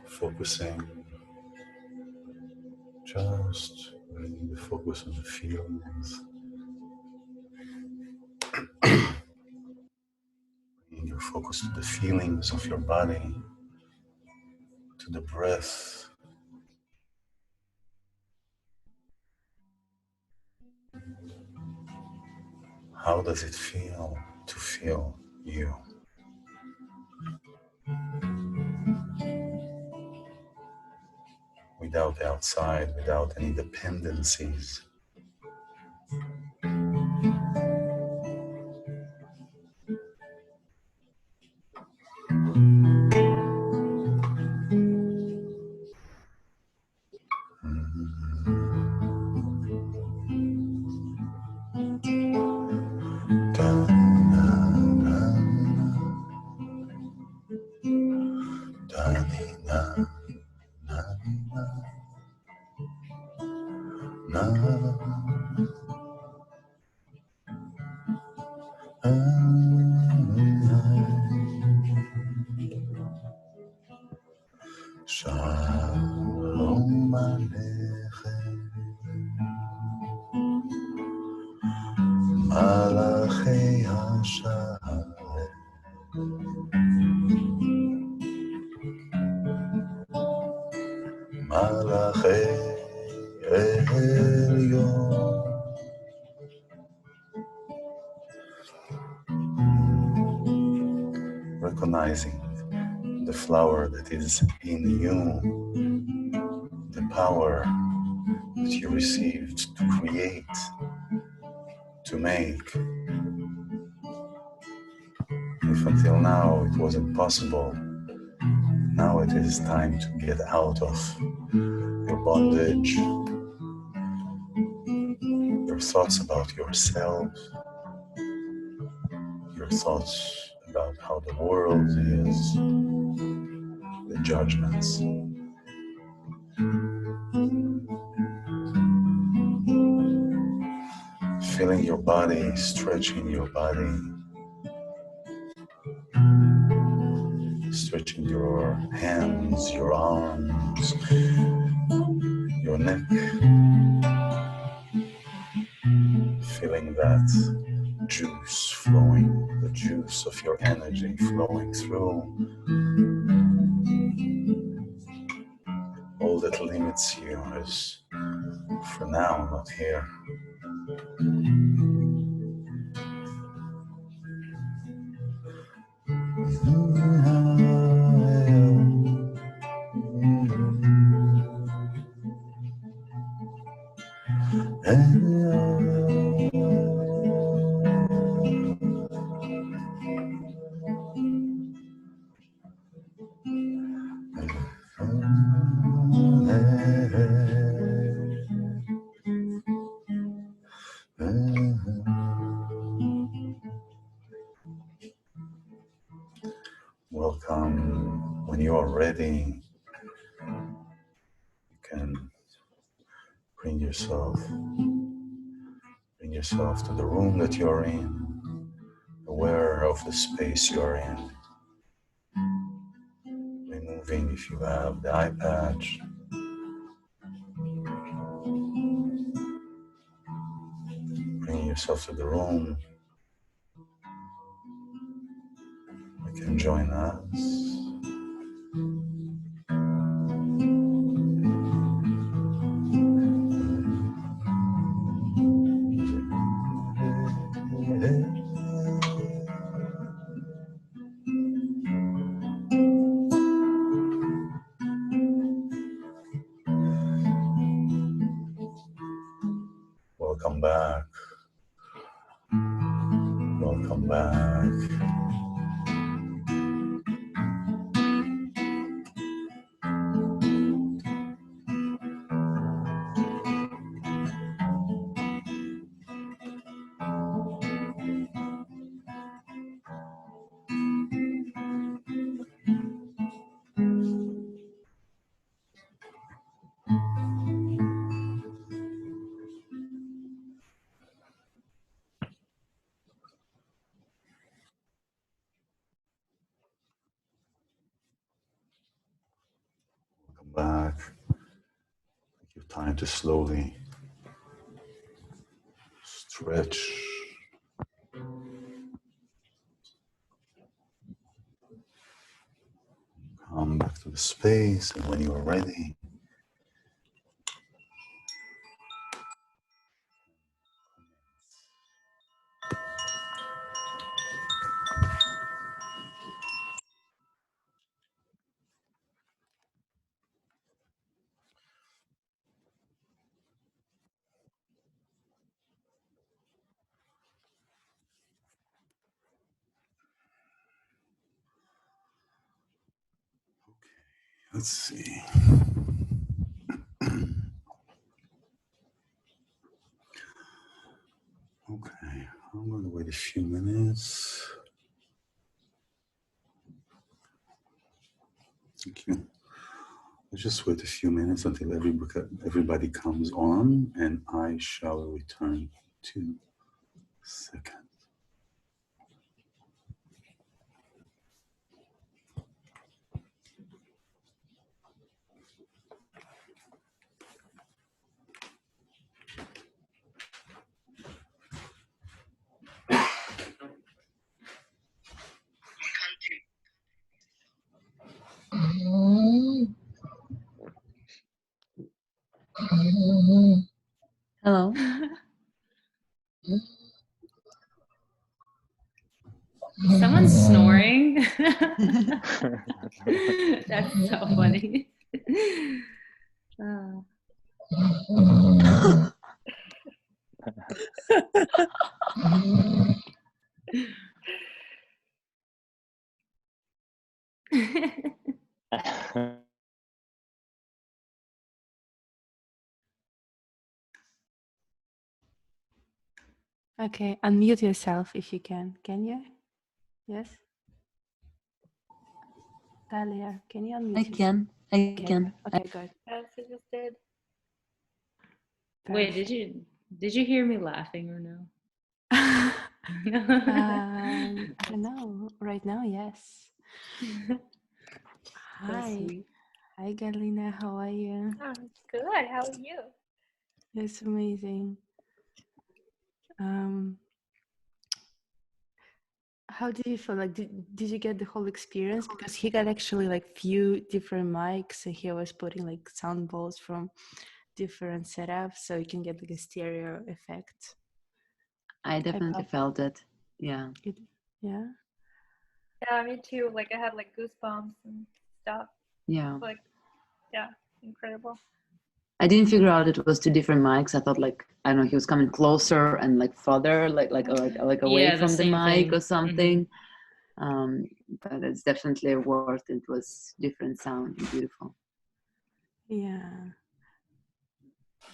Focusing, just bringing the focus on the feelings, bringing your focus to the feelings of your body, to the breath. How does it feel to feel you? Without outside, without any dependencies. Shalom Aleichem, Malachei HaShalem, Malachei Elyon. Recognizing the flower that is in you, the power that you received to create, to make. If until now it wasn't possible, Now it is time to get out of your bondage, your thoughts about yourself, your thoughts about how the world is, the judgments. Feeling your body, stretching your body, stretching your hands, your arms, your neck, feeling that juice flowing, the juice of your energy flowing through. All that limits you is, for now, not here. Welcome. When you are ready, you can bring yourself to the room that you're in, aware of the space you're in, removing, if you have, the eye patch, bring yourself to the room. You can join us. Welcome back. Welcome back. Welcome back. Take your time to slowly stretch. Come back to the space, and when you are ready, let's see. Okay, I'm going to wait a few minutes. Thank you. Let's just wait a few minutes until everybody comes on, and I shall return to second. Hello. Someone's snoring. That's so funny. Okay, unmute yourself if you can. Can you? Yes? Talia, can you unmute I yourself? can. I Okay, can. good. Okay, good. Yes, I just did. Wait, Perfect. did you hear me laughing or no? I don't know. Right now, yes. So Hi. sweet. Hi, Galina. How are you? I'm good. How are you? It's amazing. Um, how did you feel? Like, did you get the whole experience? Because he got actually like few different mics, and he was putting like sound bowls from different setups, so you can get like a stereo effect. I definitely Pop. felt it. Yeah. Yeah. Yeah, me too. Like I had like goosebumps and stuff. Yeah. Like, yeah, incredible. I didn't figure out it was two different mics. I thought like, I don't know, he was coming closer and like further, like away Yeah, the from the same mic thing. or something. But it's definitely worth it. It was different sound and beautiful. Yeah.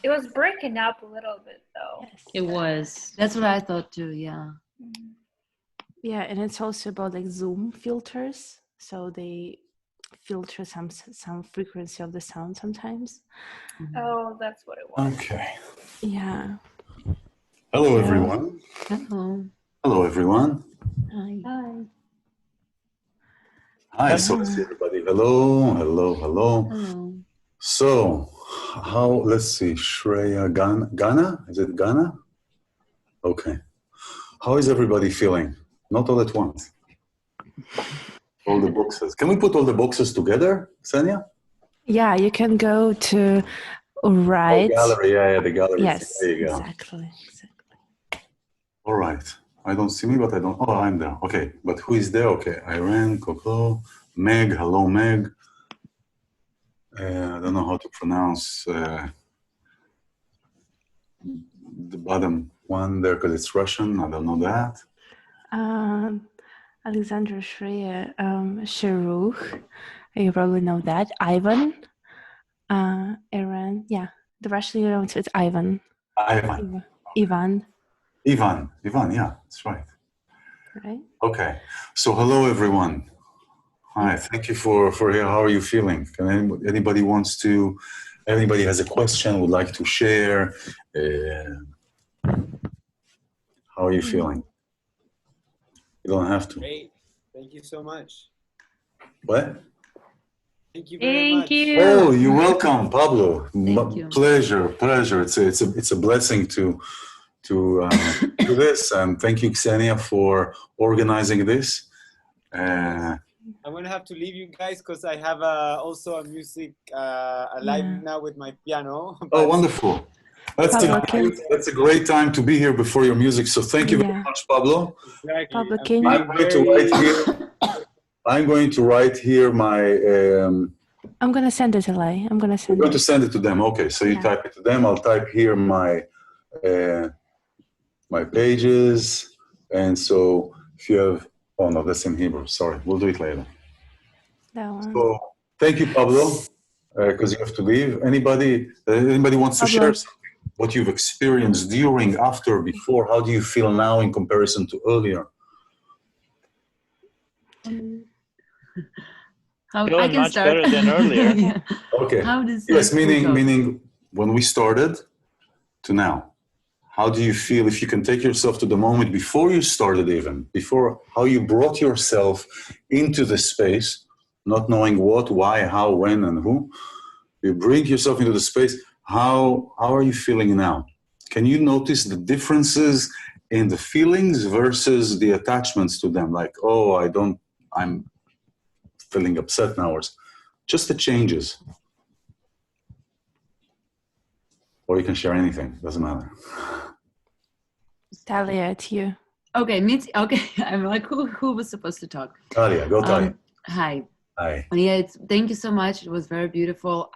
It was breaking up a little bit though. Yes. It was. That's what I thought too. Yeah. Mhm. Yeah, and it's also about like Zoom filters, so they filter some frequency of the sound sometimes. Mhm. Oh, that's what it was. Okay. Yeah. Hello, So- everyone. Hello. Hello, everyone. Hi. Hi. Hi, so I see everybody. Hello, hello, hello. Hello. So, let's see, Shreya Ghana? Is it Ghana? Okay. How is everybody feeling? Not all at once. All the boxes. Can we put all the boxes together, Ksenia? Yeah, you can go to right. Oh, gallery. Yeah, the gallery. Yes, There you go. exactly. All right. I don't see me, but I don't. Oh, I'm there. Okay. But who is there? Okay. Iran, Coco, Meg. Hello, Meg. I don't know how to pronounce the bottom one there because it's Russian. I don't know that. Alexandra Shreya, Sharuch, you probably know that. Ivan, Iran, yeah, the Russian, it's Ivan. Ivan. Ivan. Ivan. Yeah, that's right. Right? Okay. So, hello, everyone. Hi. Thank you for here. How are you feeling? Can anybody wants to? Anybody has a question? Would like to share? How are you feeling? You don't have to. Great. Thank you so much. What? Thank you very Thank much. you. Oh, you're welcome, Pablo. Thank you. Pleasure. It's a blessing to do this, and thank you, Ksenia, for organizing this. I'm gonna have to leave you guys because I have also a music live Yeah. now with my piano. Oh, but- wonderful! Pablo, That's a great time to be here before your music. So thank you very Yeah. much, Pablo. Exactly. Pablo, I'm can feeling I'm going to write here my. I'm gonna send it to Lai. I'm gonna We're send going it. to send it to them. Okay, so you Yeah. type it to them. I'll type here my pages, and so if you have. Oh no, that's in Hebrew. Sorry, we'll do it later. That one. So thank you, Pablo, because you have to leave. Anybody wants to Pablo. share something? What you've experienced during, after, before? How do you feel now in comparison to earlier? How, I Feeling can much start. better than earlier. Yeah. Okay. How does Yes, who talk? meaning when we started to now. How do you feel if you can take yourself to the moment before you started, even before how you brought yourself into the space, not knowing what, why, how, when, and who? You bring yourself into the space. How are you feeling now? Can you notice the differences in the feelings versus the attachments to them? Like, oh, I'm feeling upset now, or just the changes. Or you can share anything, doesn't matter. Talia, it's you. Okay, okay. I'm like, who was supposed to talk? Talia, go Talia. Hi. Hi. Yeah, thank you so much. It was very beautiful.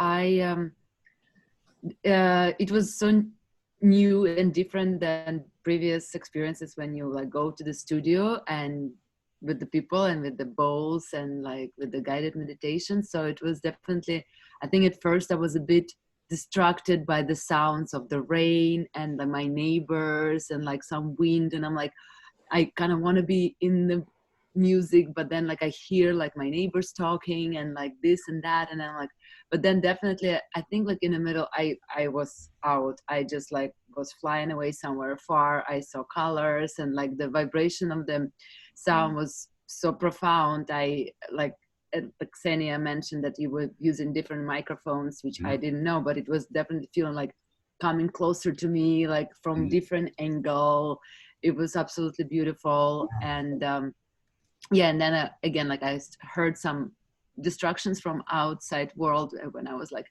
It was so new and different than previous experiences when you like go to the studio and with the people and with the bowls and like with the guided meditation. So it was definitely, I think at first I was a bit distracted by the sounds of the rain and my neighbors and like some wind, and I'm like, I kind of want to be in the music, but then like I hear like my neighbors talking and like this and that, and I'm like, but then definitely I think like in the middle I was out. I just like was flying away somewhere far. I saw colors, and like the vibration of the sound was so profound. I like Xenia mentioned that you were using different microphones, which I didn't know, but it was definitely feeling like coming closer to me, like from different angle. It was absolutely beautiful. And yeah, and then again, like I heard some distractions from outside world when I was like,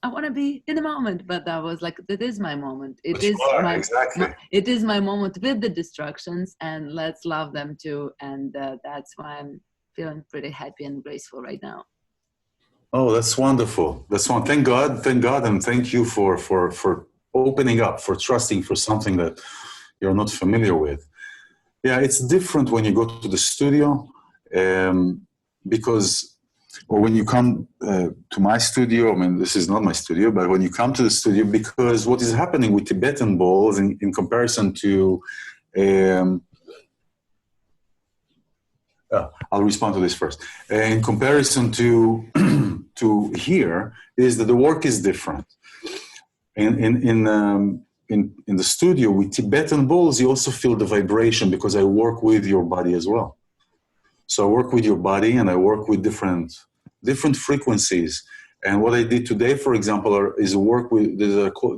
I want to be in the moment, but that was like, that is my moment. It is it is my moment with the distractions, and let's love them too. And that's why I'm feeling pretty happy and graceful right now. Oh, that's wonderful. That's one. Thank God, and thank you for opening up, for trusting for something that you're not familiar with. Yeah, it's different when you go to the studio, because, or when you come to my studio. I mean, this is not my studio, but when you come to the studio, because what is happening with Tibetan bowls in comparison to I'll respond to this first. In comparison to to here, is that the work is different. In the studio with Tibetan bowls, you also feel the vibration, because I work with your body as well. So I work with your body, and I work with different frequencies. And what I did today, for example, is work with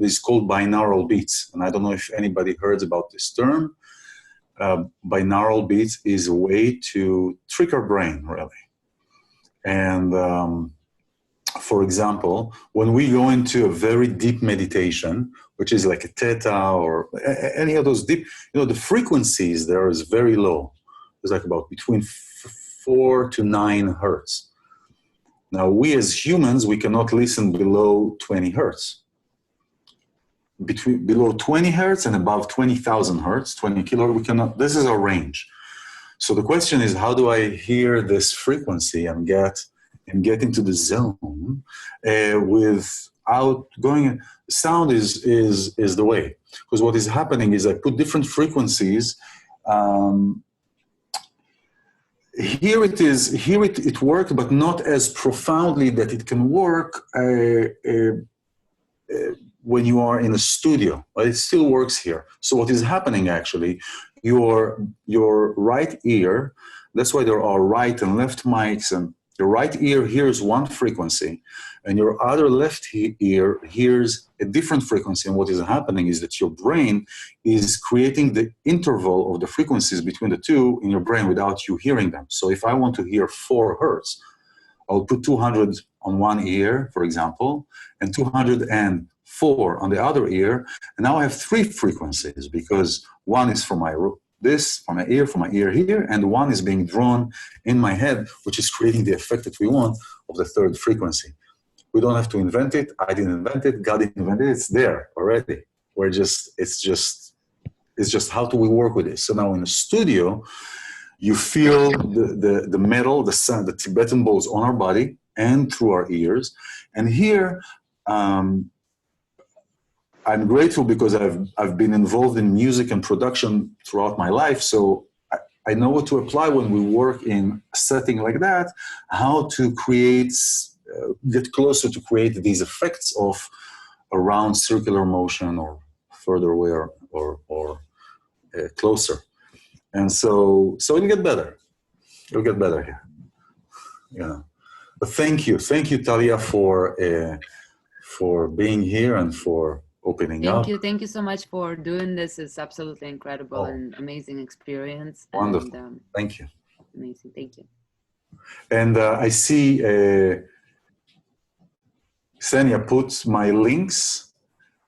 this called binaural beats. And I don't know if anybody heard about this term. Binaural beats is a way to trick our brain, really. And for example, when we go into a very deep meditation, which is like a theta or any of those deep, the frequencies there is very low. It's like about between 4 to 9 hertz. Now, we as humans, we cannot listen below 20 hertz. Below 20 hertz and above 20,000 hertz, 20 kilohertz, we cannot. This is our range. So the question is, how do I hear this frequency and get into the zone without going? Sound is the way, because what is happening is I put different frequencies. Here it worked, but not as profoundly that it can work when you are in a studio, but it still works here. So what is happening actually, your right ear, that's why there are right and left mics, and your right ear hears one frequency and your other left ear hears a different frequency. And what is happening is that your brain is creating the interval of the frequencies between the two in your brain without you hearing them. So if I want to hear 4 hertz, I'll put 200 on one ear, for example, and 204 on the other ear. And now I have 3 frequencies, because one is from my ear here, and one is being drawn in my head, which is creating the effect that we want of the 3rd frequency. We don't have to invent it. I didn't invent it. God invented it. It's there already. It's just how do we work with this? So now in the studio, you feel the metal, the sound, the Tibetan bowls on our body and through our ears. And here, I'm grateful because I've been involved in music and production throughout my life. So I know what to apply when we work in a setting like that, how to get closer to create these effects of around circular motion or further away or closer. And so it'll get better. It'll get better here. Yeah. But thank you, Talia, for being here and for opening up. Thank you so much for doing this. It's absolutely incredible and amazing experience. Wonderful. And, thank you. Amazing. Thank you. And I see Ksenia put my links.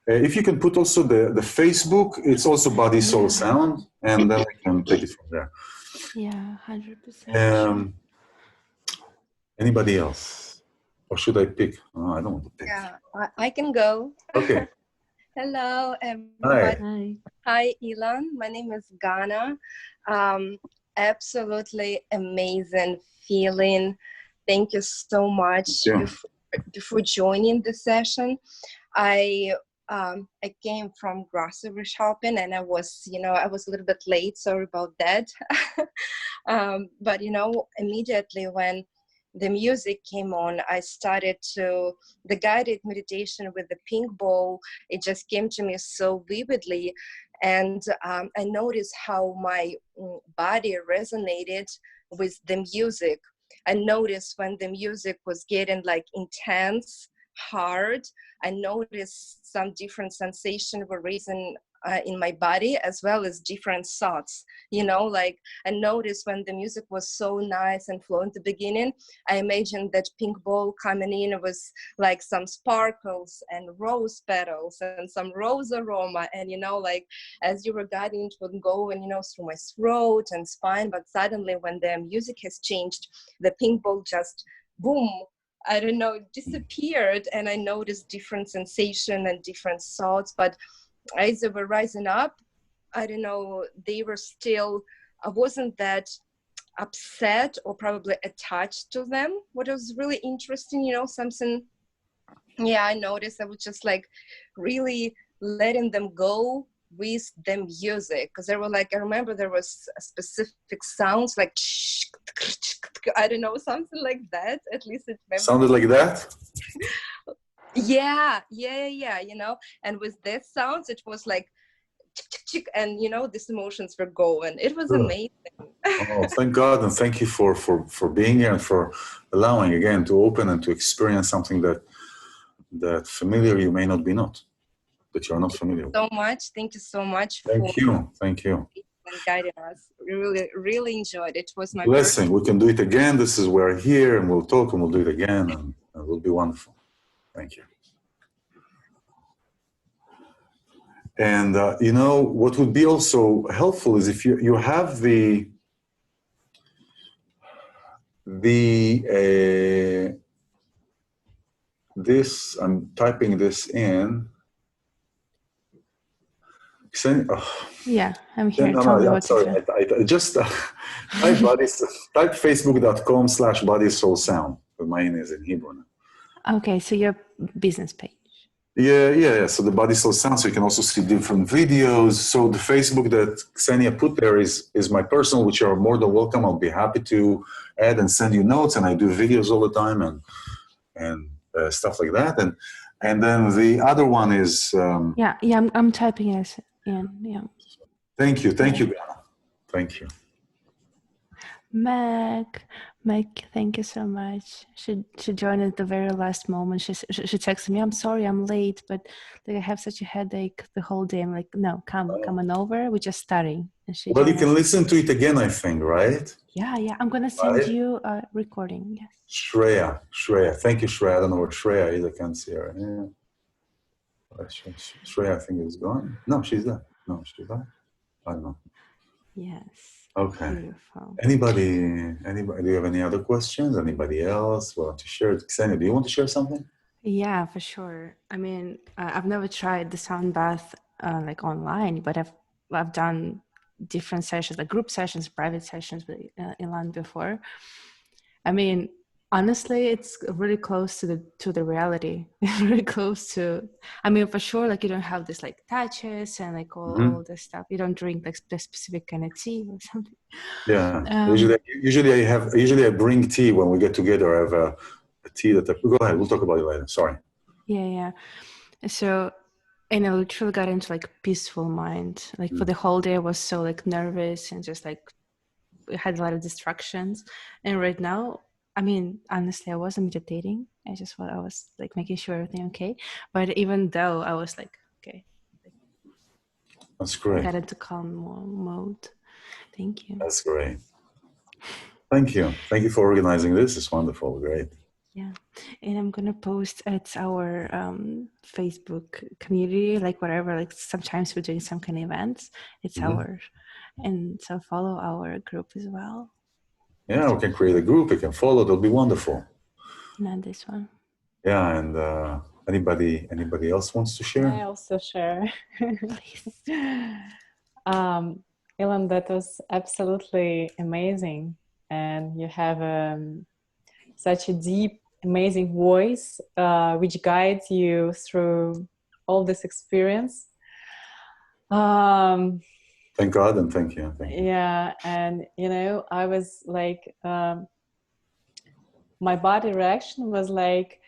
If you can put also the Facebook, it's also Body Soul Sound, and then we can take it from there. Yeah, 100%. Anybody else? Or should I pick? Oh, I don't want to pick. Yeah, I can go. Okay. Hello, everybody. Hi, iLan. My name is Ghana. Absolutely amazing feeling. Thank you so much. before joining the session, I came from grocery shopping, and I was a little bit late. Sorry about that. But immediately when the music came on, I started to the guided meditation with the pink bowl. It just came to me so vividly, and I noticed how my body resonated with the music. I noticed when the music was getting like intense, hard. I noticed some different sensation were raising in my body, as well as different thoughts. Like I noticed when the music was so nice and flow in the beginning, I imagined that pink bowl coming in was like some sparkles and rose petals and some rose aroma. And, like as you were guiding, it would go and, through my throat and spine. But suddenly when the music has changed, the pink bowl just boom, I don't know, disappeared. And I noticed different sensation and different thoughts. But as they were rising up, I don't know, they were still, I wasn't that upset or probably attached to them. What was really interesting, something, I noticed I was just like really letting them go with the music. Because there were like, I remember there was a specific sounds like, I don't know, something like that. At least it sounded like that. Yeah. And with that sounds, it was like, and these emotions were going. It was amazing. Oh, thank God, and thank you for being here and for allowing again to open and to experience something that familiar you may not be that you're not familiar with. Thank you so much. Thank you. And guiding us. We really enjoyed it. It was my blessing. We can do it again. This is we're here, and we'll talk, and we'll do it again, and it will be wonderful. Thank you. And what would be also helpful is if you have this. I'm typing this in. Yeah, I'm here. No, Tell me I'm what sorry. to do. I just type facebook.com/bodysoulsound. Mine is in Hebrew now. Okay, so your business page. Yeah. So the Body Soul Sound, so you can also see different videos. So the Facebook that Ksenia put there is my personal, which are more than welcome. I'll be happy to add and send you notes, and I do videos all the time and stuff like that. And then the other one is I'm typing it in. Yeah. Thank you, Ghana. Thank you. Meg, thank you so much. She joined at the very last moment. She texted me, "I'm sorry, I'm late, but like I have such a headache the whole day." I'm like, "No, come on over. We're just starting." And Well, you can listen to it again, I think, right? Yeah. I'm gonna send you a recording. Yes. Shreya. Thank you, Shreya. I don't know what Shreya is. I can't see her. Yeah. Shreya, I think, is gone. No, she's there. No, she's there. I don't know. Yes. Okay. Beautiful. Anybody, do you have any other questions? Anybody else want to share? Ksenia, do you want to share something? Yeah, for sure. I mean, I've never tried the sound bath like online, but I've done different sessions, like group sessions, private sessions with iLan before. I mean, honestly, it's really close to the reality. Really close to. I mean, for sure, like you don't have this like touches and like all this stuff. You don't drink like the specific kind of tea or something. Yeah. Usually I bring tea when we get together. I have a tea that. Go ahead. We'll talk about it later. Sorry. Yeah. So, and I literally got into like peaceful mind. Like for the whole day, I was so like nervous and just like had a lot of distractions. And right now, I mean, honestly, I wasn't meditating. I was like making sure everything okay. But even though I was like, okay, that's great. Got into calm mode. Thank you. That's great. Thank you for organizing this. It's wonderful. Great. Yeah, and I'm gonna post at our Facebook community, like whatever. Like sometimes we're doing some kind of events. It's ours, and so follow our group as well. Yeah, we can create a group. We can follow. It'll be wonderful. Not this one. Yeah, and anybody else wants to share? Can I also share? iLan, that was absolutely amazing, and you have such a deep amazing voice, which guides you through all this experience. Thank God and thank you. Thank you. Yeah, and you know, I was like, my body reaction was like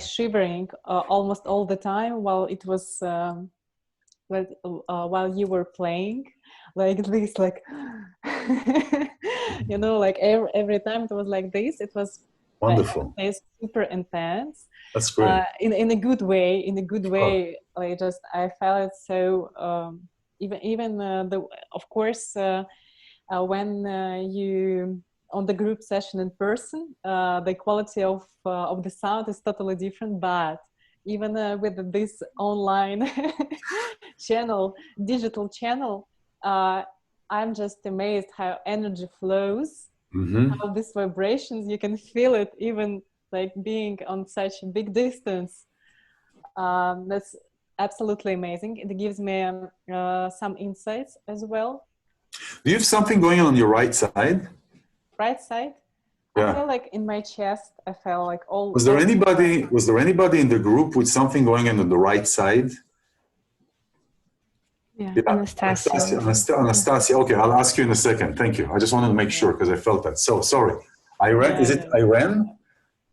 shivering almost all the time while it was while you were playing, like this, like you know, like every time it was like this. It was Wonderful. it's super intense. That's great. In a good way. In a good Sure. way. Like just I felt it so. Even the of course when you on the group session in person, the quality of the sound is totally different. But even with this online channel, digital channel, I'm just amazed how energy flows, how these vibrations, you can feel it even like being on such a big distance. That's absolutely amazing. It gives me some insights as well. Do you have something going on your right side? Right side? Yeah. I feel like in my chest, I felt like all. Was there anybody in the group with something going on the right side? Yeah, Yeah. Anastasia. Anastasia. Okay, I'll ask you in a second. Thank you. I just wanted to make sure because I felt that. So sorry. Irene, is it Irene?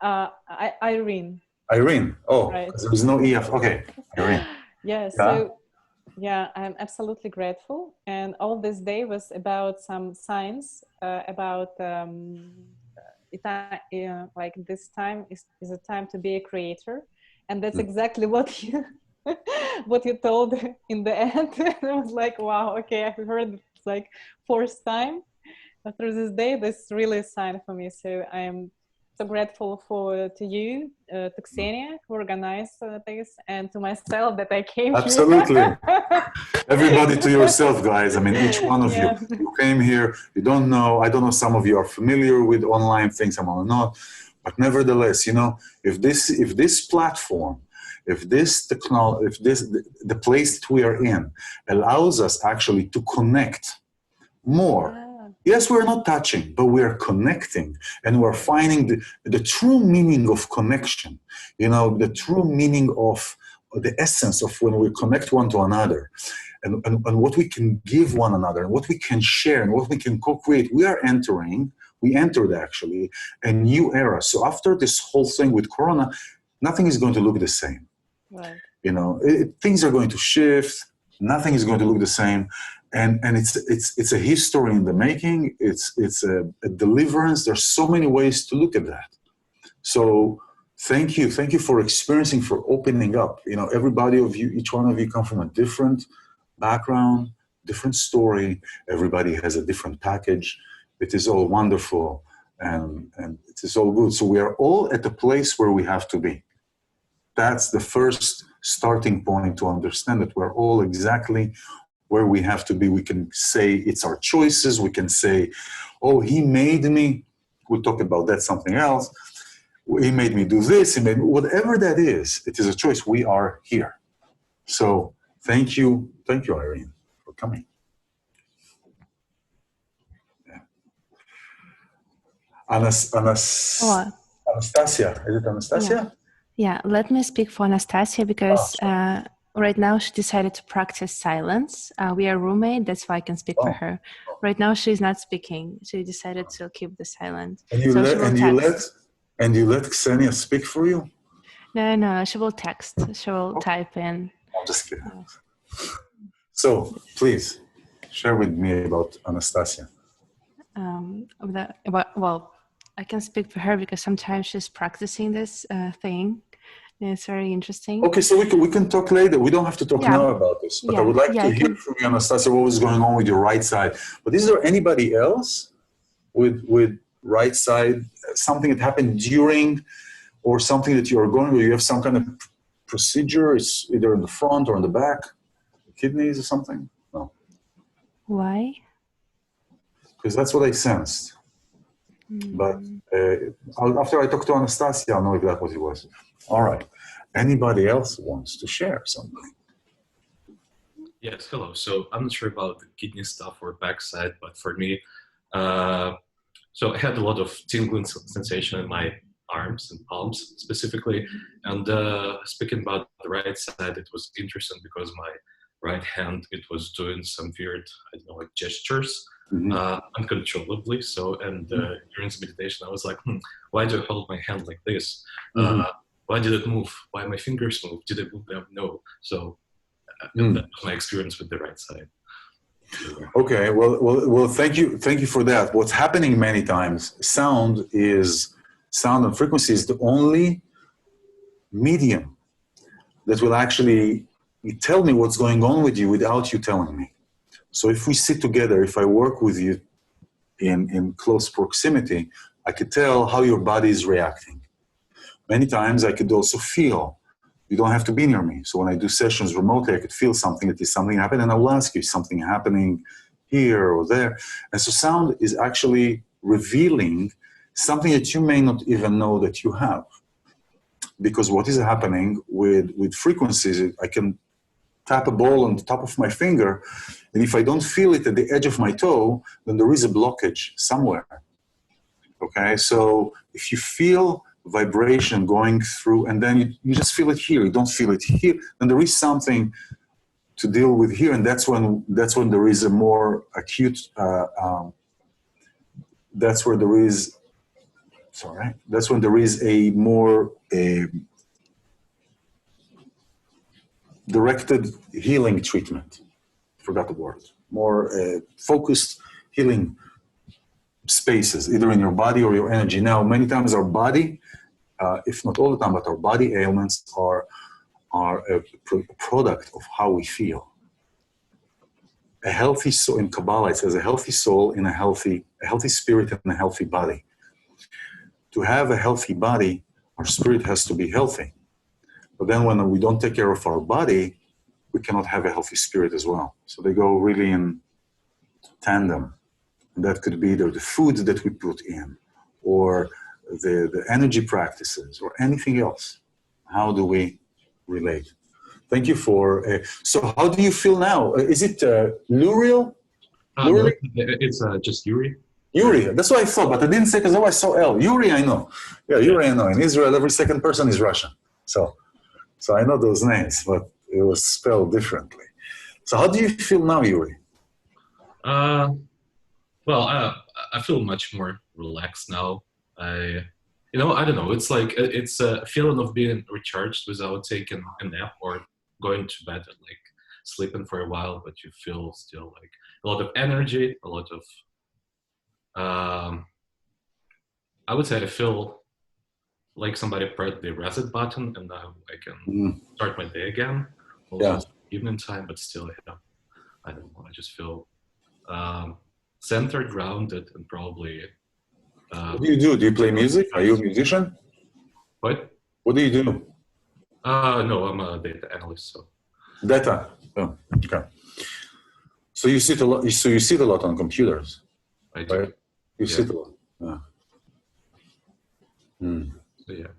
Irene. Irene. Oh, right. There was no EF. Okay, Irene. Yeah. So yeah, I'm absolutely grateful. And all this day was about some signs about like this time is a time to be a creator, and that's exactly what you what you told in the end. I was like, wow, okay, I've heard it like fourth time through this day. This is really a sign for me. So I am so grateful to you, to Ksenia, who organized this, and to myself that I came Absolutely. here. Everybody to yourself, guys. I mean, each one of you came here. You don't know. I don't know. Some of you are familiar with online things. Some are not. But nevertheless, you know, if this platform, if this technology, if the place that we are in allows us actually to connect more. Yes, we're not touching, but we are connecting, and we're finding the true meaning of connection, you know, the true meaning of the essence of when we connect one to another, and what we can give one another, and what we can share, and what we can co-create. We entered actually a new era. So after this whole thing with Corona, nothing is going to look the same. Right. You know, things are going to shift. Nothing is going to look the same. And it's a history in the making. It's a deliverance. There's so many ways to look at that. So thank you for experiencing, for opening up. You know, everybody of you, each one of you come from a different background, different story. Everybody has a different package. It is all wonderful, and it is all good. So we are all at the place where we have to be. That's the first starting point to understand that we're all exactly where we have to be. We can say it's our choices. We can say, oh, he made me. We'll talk about that, something else. He made me do this. He made me, whatever that is, it is a choice. We are here. So thank you, Irene, for coming. Yeah. Anastasia, is it Anastasia? Yeah, let me speak for Anastasia because right now she decided to practice silence. We are roommate, that's why I can speak for her. Right now she's not speaking. She decided to keep the silence. And you let Ksenia speak for you? No, she will text. She will type in. I'm just kidding. So please share with me about Anastasia. Well, I can speak for her because sometimes she's practicing this thing. And it's very interesting. Okay, so we can talk later. We don't have to talk now about this. But I would like to hear from you, Anastasia, what was going on with your right side. But is there anybody else with right side, something that happened during, or something that you are going, or you have some kind of procedure? It's either in the front or in the back, kidneys or something? No. Why? Because that's what I sensed. But after I talk to Anastasia, I'll know if that what it was. All right. Anybody else wants to share something? Yes, hello. So I'm not sure about the kidney stuff or backside, but for me, So I had a lot of tingling sensation in my arms and palms specifically. And speaking about the right side, it was interesting because my right hand, it was doing some weird, I don't know, like gestures uncontrollably. So, and during the meditation, I was like, why do I hold my hand like this? Why did it move? Why my fingers move? Did it move them? No. So that was my experience with the right side. Okay, well. Thank you for that. What's happening many times, sound and frequency is the only medium that will actually tell me what's going on with you without you telling me. So if we sit together, if I work with you in close proximity, I could tell how your body is reacting. Many times I could also feel. You don't have to be near me. So when I do sessions remotely, I could feel something, that is something happening, and I will ask you, is something happening here or there? And so sound is actually revealing something that you may not even know that you have. Because what is happening with frequencies, I can tap a ball on the top of my finger, and if I don't feel it at the edge of my toe, then there is a blockage somewhere. Okay, so if you feel vibration going through, and then you just feel it here, you don't feel it here, then there is something to deal with here, and that's when there is a more acute that's when there is a more directed healing treatment. Forgot the word. More focused healing spaces, either in your body or your energy. Now, many times our body, if not all the time, but our body ailments are a product of how we feel. A healthy soul, in Kabbalah, it says a healthy soul in a healthy spirit in a healthy body. To have a healthy body, our spirit has to be healthy. But then when we don't take care of our body, we cannot have a healthy spirit as well. So they go really in tandem. And that could be either the food that we put in, or the energy practices, or anything else. How do we relate? Thank you for. So, how do you feel now? Is it Luriel? No, it's just Yuri. Yuri, that's what I thought, but I didn't say because I saw L. Yuri, I know. Yeah, Yuri, I know. In Israel, every second person is Russian. So I know those names, but it was spelled differently. So, how do you feel now, Yuri? Well, I feel much more relaxed now. I don't know. It's like it's a feeling of being recharged without taking a nap or going to bed and like sleeping for a while, but you feel still like a lot of energy, a lot of. I would say I feel like somebody pressed the reset button, and now I can start my day again. Also evening time, but still, I don't know. I just feel centered, grounded, and probably. What do you do? Do you play music? Are you a musician? What? What do you do? No, I'm a data analyst. So. Data. Oh, okay. So you sit a lot. So you sit a lot on computers. I do. Right? You sit a lot. So yeah.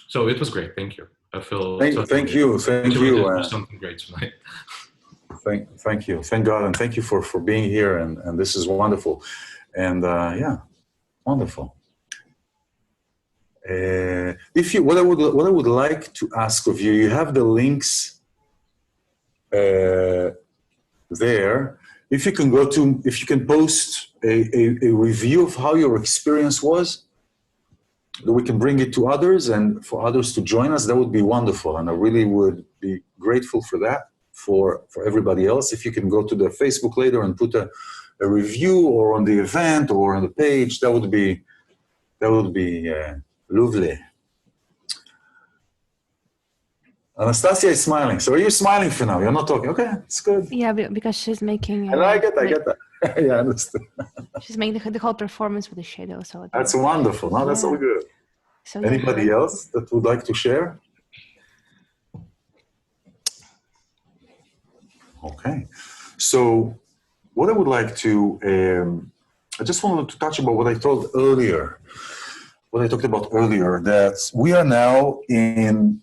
So it was great. Thank you. I feel. Thank you. Something great tonight. Thank you. Thank God, and thank you for being here. And this is wonderful. And wonderful. What I would like to ask of you, you have the links there. If you can post a review of how your experience was, that we can bring it to others and for others to join us, that would be wonderful. And I really would be grateful for that, for everybody else. If you can go to the Facebook later and put a review or on the event or on the page, that would be lovely. Anastasia is smiling. So are you smiling for now? You're not talking. Okay, it's good. Yeah, because she's making. I get that. Yeah, I understand. She's making the whole performance with the shadow. So that's wonderful. No, that's so good. So anybody else that would like to share? Okay. So what I would like to, I just wanted to touch about what I talked about earlier, that we are now in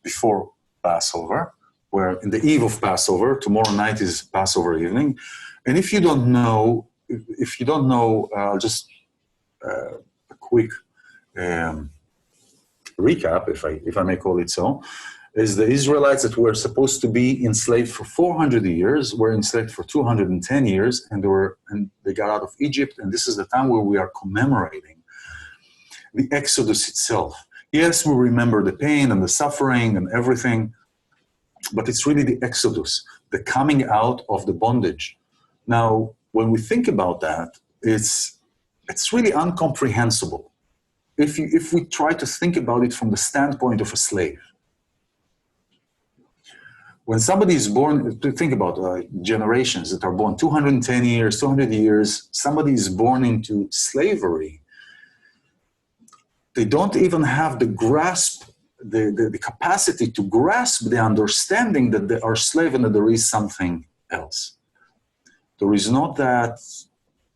before Passover, where in the eve of Passover, tomorrow night is Passover evening. And if you don't know, I'll just a quick recap, if I may call it so, is the Israelites that were supposed to be enslaved for 400 years were enslaved for 210 years, and they got out of Egypt, and this is the time where we are commemorating the Exodus itself. Yes, we remember the pain and the suffering and everything, but it's really the Exodus, the coming out of the bondage. Now, when we think about that, it's really incomprehensible if we try to think about it from the standpoint of a slave. When somebody is born, think about generations that are born 210 years, 200 years, somebody is born into slavery. They don't even have the grasp, the capacity to grasp the understanding that they are slave and that there is something else. There is not that,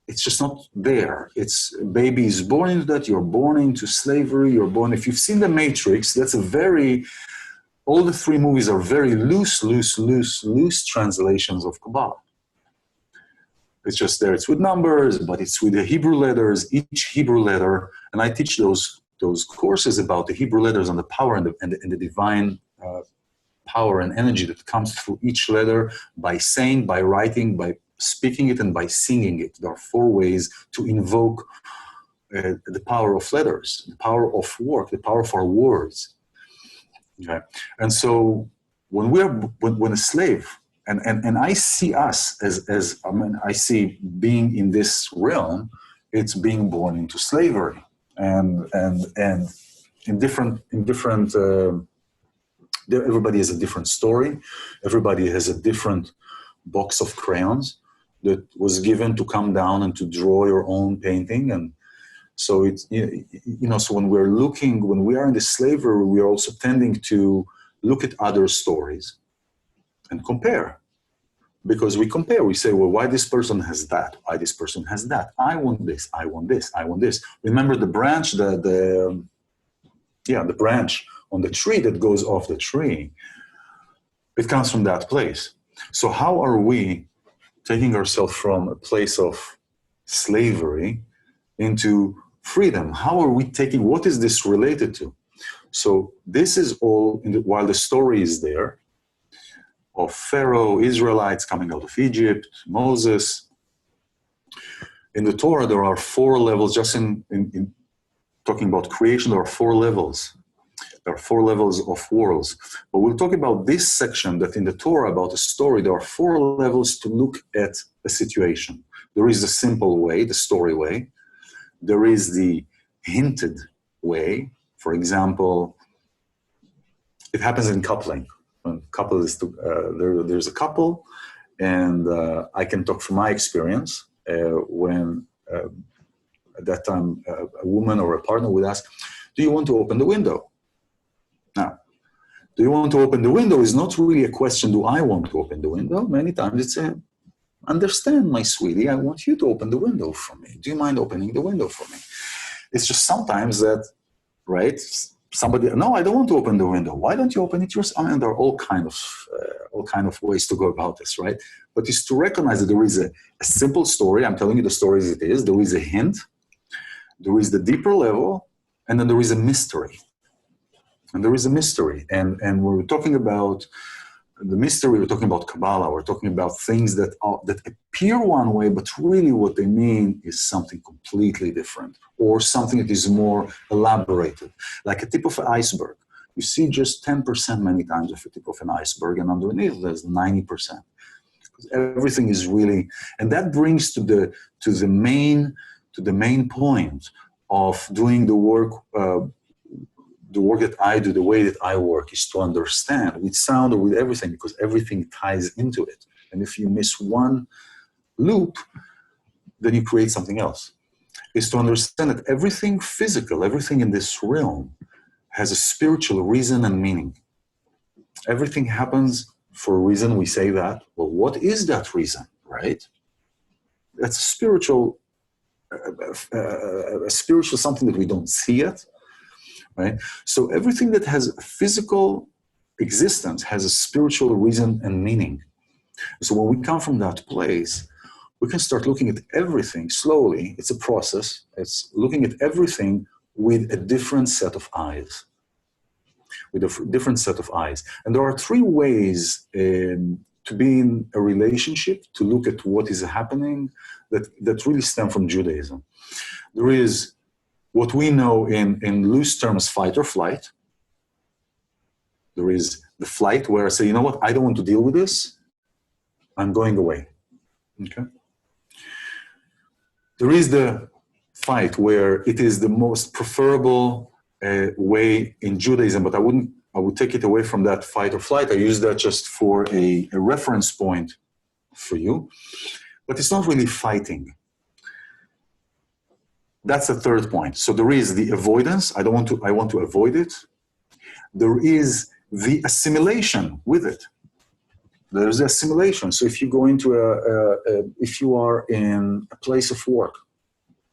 it's just not there. It's a baby is born into that, you're born into slavery, you're born, if you've seen The Matrix, that's a very, all the three movies are very loose translations of Kabbalah. It's just there, it's with numbers, but it's with the Hebrew letters, each Hebrew letter, and I teach those courses about the Hebrew letters and the power and the divine power and energy that comes through each letter by saying, by writing, by speaking it, and by singing it. There are 4 ways to invoke the power of letters, the power of work, the power of our words. Okay, and so when a slave, and I see us as I mean, I see being in this realm, it's being born into slavery, and in different everybody has a different story, everybody has a different box of crayons that was given to come down and to draw your own painting. And so it's, so when we are in the slavery, we are also tending to look at other stories and compare. Because we compare, we say, well, why this person has that? Why this person has that? I want this, I want this, I want this. Remember the branch, the branch on the tree that goes off the tree. It comes from that place. So how are we taking ourselves from a place of slavery into freedom? How are we taking, what is this related to? So this is all, while the story is there, of Pharaoh, Israelites coming out of Egypt, Moses. In the Torah, there are 4 levels, just in talking about creation, there are 4 levels. There are 4 levels of worlds. But we'll talk about this section that in the Torah, about the story, there are 4 levels to look at a situation. There is the simple way, the story way. There is the hinted way. For example, it happens in coupling. When couple is there's a couple, and I can talk from my experience when at that time a woman or a partner would ask, do you want to open the window? Now, do you want to open the window is not really a question, do I want to open the window? Many times it's a, understand, my sweetie, I want you to open the window for me. Do you mind opening the window for me? It's just sometimes that, right, somebody, no, I don't want to open the window. Why don't you open it yourself? I mean, there are all kind of ways to go about this, right? But it's to recognize that there is a simple story. I'm telling you the story as it is. There is a hint. There is the deeper level, and then there is a mystery. And there is a mystery. And we're talking about the mystery, we're talking about Kabbalah, we're talking about things that appear one way, but really what they mean is something completely different, or something that is more elaborated, like a tip of an iceberg. You see just 10% many times of a tip of an iceberg, and underneath there's 90%. Everything is really, and that brings to the main point of doing the work. The work that I do, the way that I work, is to understand with sound or with everything, because everything ties into it. And if you miss one loop, then you create something else. Is to understand that everything physical, everything in this realm has a spiritual reason and meaning. Everything happens for a reason, we say that. Well, what is that reason, right? That's a spiritual something that we don't see yet. Right? So everything that has a physical existence has a spiritual reason and meaning. So when we come from that place, we can start looking at everything slowly. It's a process. It's looking at everything with a different set of eyes. With a different set of eyes. And there are three ways to be in a relationship, to look at what is happening, that really stem from Judaism. There is what we know in loose terms, fight or flight. There is the flight where I say, you know what, I don't want to deal with this. I'm going away. Okay. There is the fight where it is the most preferable way in Judaism, but I would take it away from that fight or flight. I use that just for a reference point for you, but it's not really fighting. That's the third point. So there is the avoidance. I want to avoid it. There is the assimilation with it. There's the assimilation. So if you go into if you are in a place of work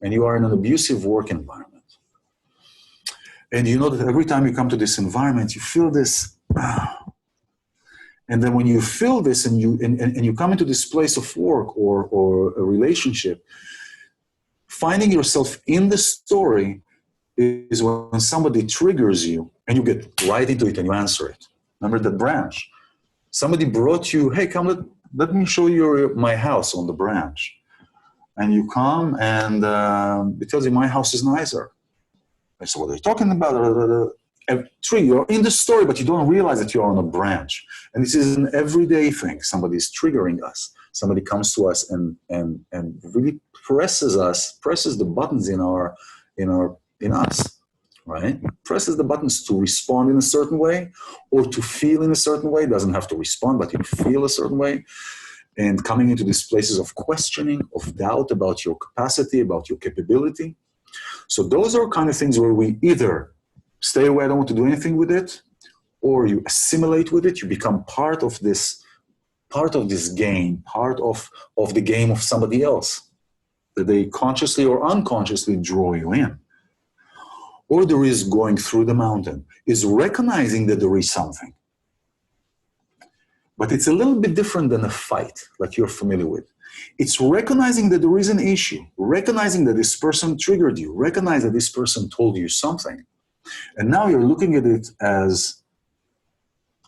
and you are in an abusive work environment, and you know that every time you come to this environment, you feel this, and then when you feel this and you come into this place of work or a relationship, finding yourself in the story is when somebody triggers you and you get right into it and you answer it. Remember that branch? Somebody brought you, hey, come, let me show you my house on the branch. And you come and it tells you my house is nicer. I said, what are you talking about? Tree, you're in the story, but you don't realize that you're on a branch. And this is an everyday thing. Somebody is triggering us. Somebody comes to us and really presses the buttons in us, right? Presses the buttons to respond in a certain way or to feel in a certain way. Doesn't have to respond, but you feel a certain way. And coming into these places of questioning, of doubt about your capacity, about your capability. So those are kind of things where we either stay away, I don't want to do anything with it, or you assimilate with it, you become part of this game, part of the game of somebody else, that they consciously or unconsciously draw you in. Or there is going through the mountain, is recognizing that there is something. But it's a little bit different than a fight, like you're familiar with. It's recognizing that there is an issue, recognizing that this person triggered you, recognize that this person told you something. And now you're looking at it as,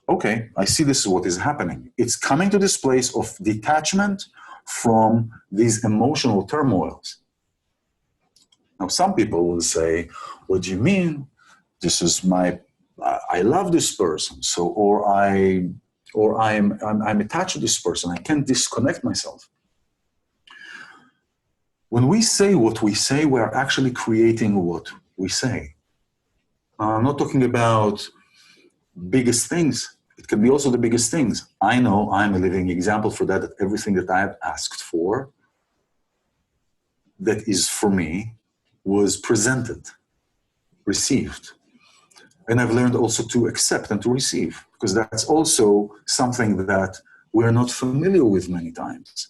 okay, I see this is what is happening. It's coming to this place of detachment from these emotional turmoils. Now, some people will say, what do you mean? This is I love this person. So, or I'm attached to this person. I can't disconnect myself. When we say what we say, we are actually creating what we say. I'm not talking about biggest things. It can be also the biggest things. I know I'm a living example for that everything that I have asked for, that is for me, was presented, received. And I've learned also to accept and to receive, because that's also something that we're not familiar with many times.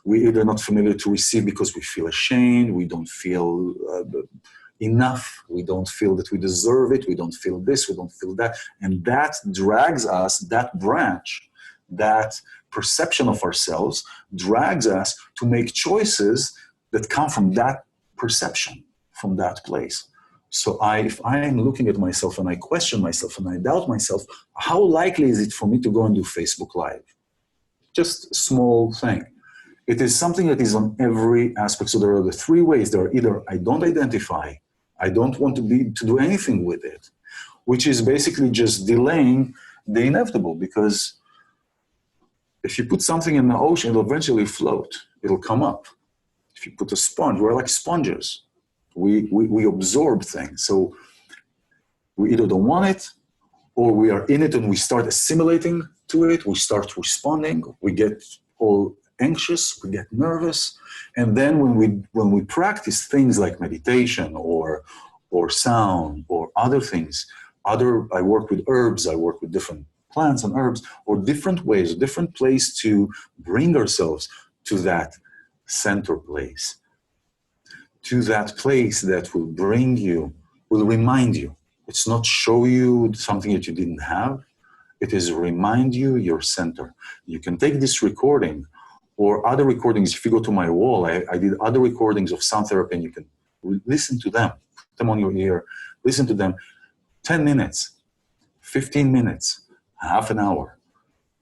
We're either not familiar to receive because we feel ashamed, we don't feel enough, we don't feel that we deserve it, we don't feel this, we don't feel that. And that drags us, that branch, that perception of ourselves drags us to make choices that come from that perception, from that place. So if I am looking at myself and I question myself and I doubt myself, how likely is it for me to go and do Facebook Live? Just a small thing. It is something that is on every aspect. So there are the three ways. There are either I don't identify, I don't want to do anything with it, which is basically just delaying the inevitable, because if you put something in the ocean, it'll eventually float. It'll come up. If you put a sponge, we're like sponges. We absorb things. So we either don't want it, or we are in it and we start assimilating to it. We start responding. We get all anxious. We get nervous. And then when we practice things like meditation or sound or other things, I work with herbs. I work with different plants and herbs, or different ways, different place to bring ourselves to that center place, to that place that will bring you, will remind you. It's not show you something that you didn't have. It is remind you your center. You can take this recording or other recordings. If you go to my wall, I did other recordings of sound therapy, and you can listen to them, put them on your ear, listen to them. 10 minutes, 15 minutes, half an hour.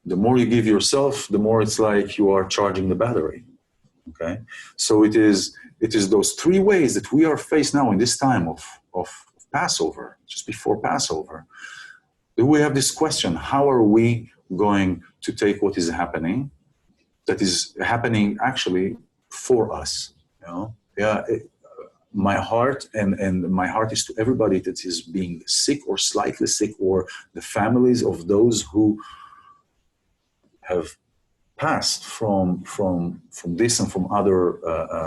The more you give yourself, the more it's like you are charging the battery. Okay, so it is those three ways that we are faced now in this time of Passover, just before Passover. We have this question: how are we going to take what is happening, that is happening actually for us? You know, my heart and my heart is to everybody that is being sick or slightly sick, or the families of those who have passed from this and from other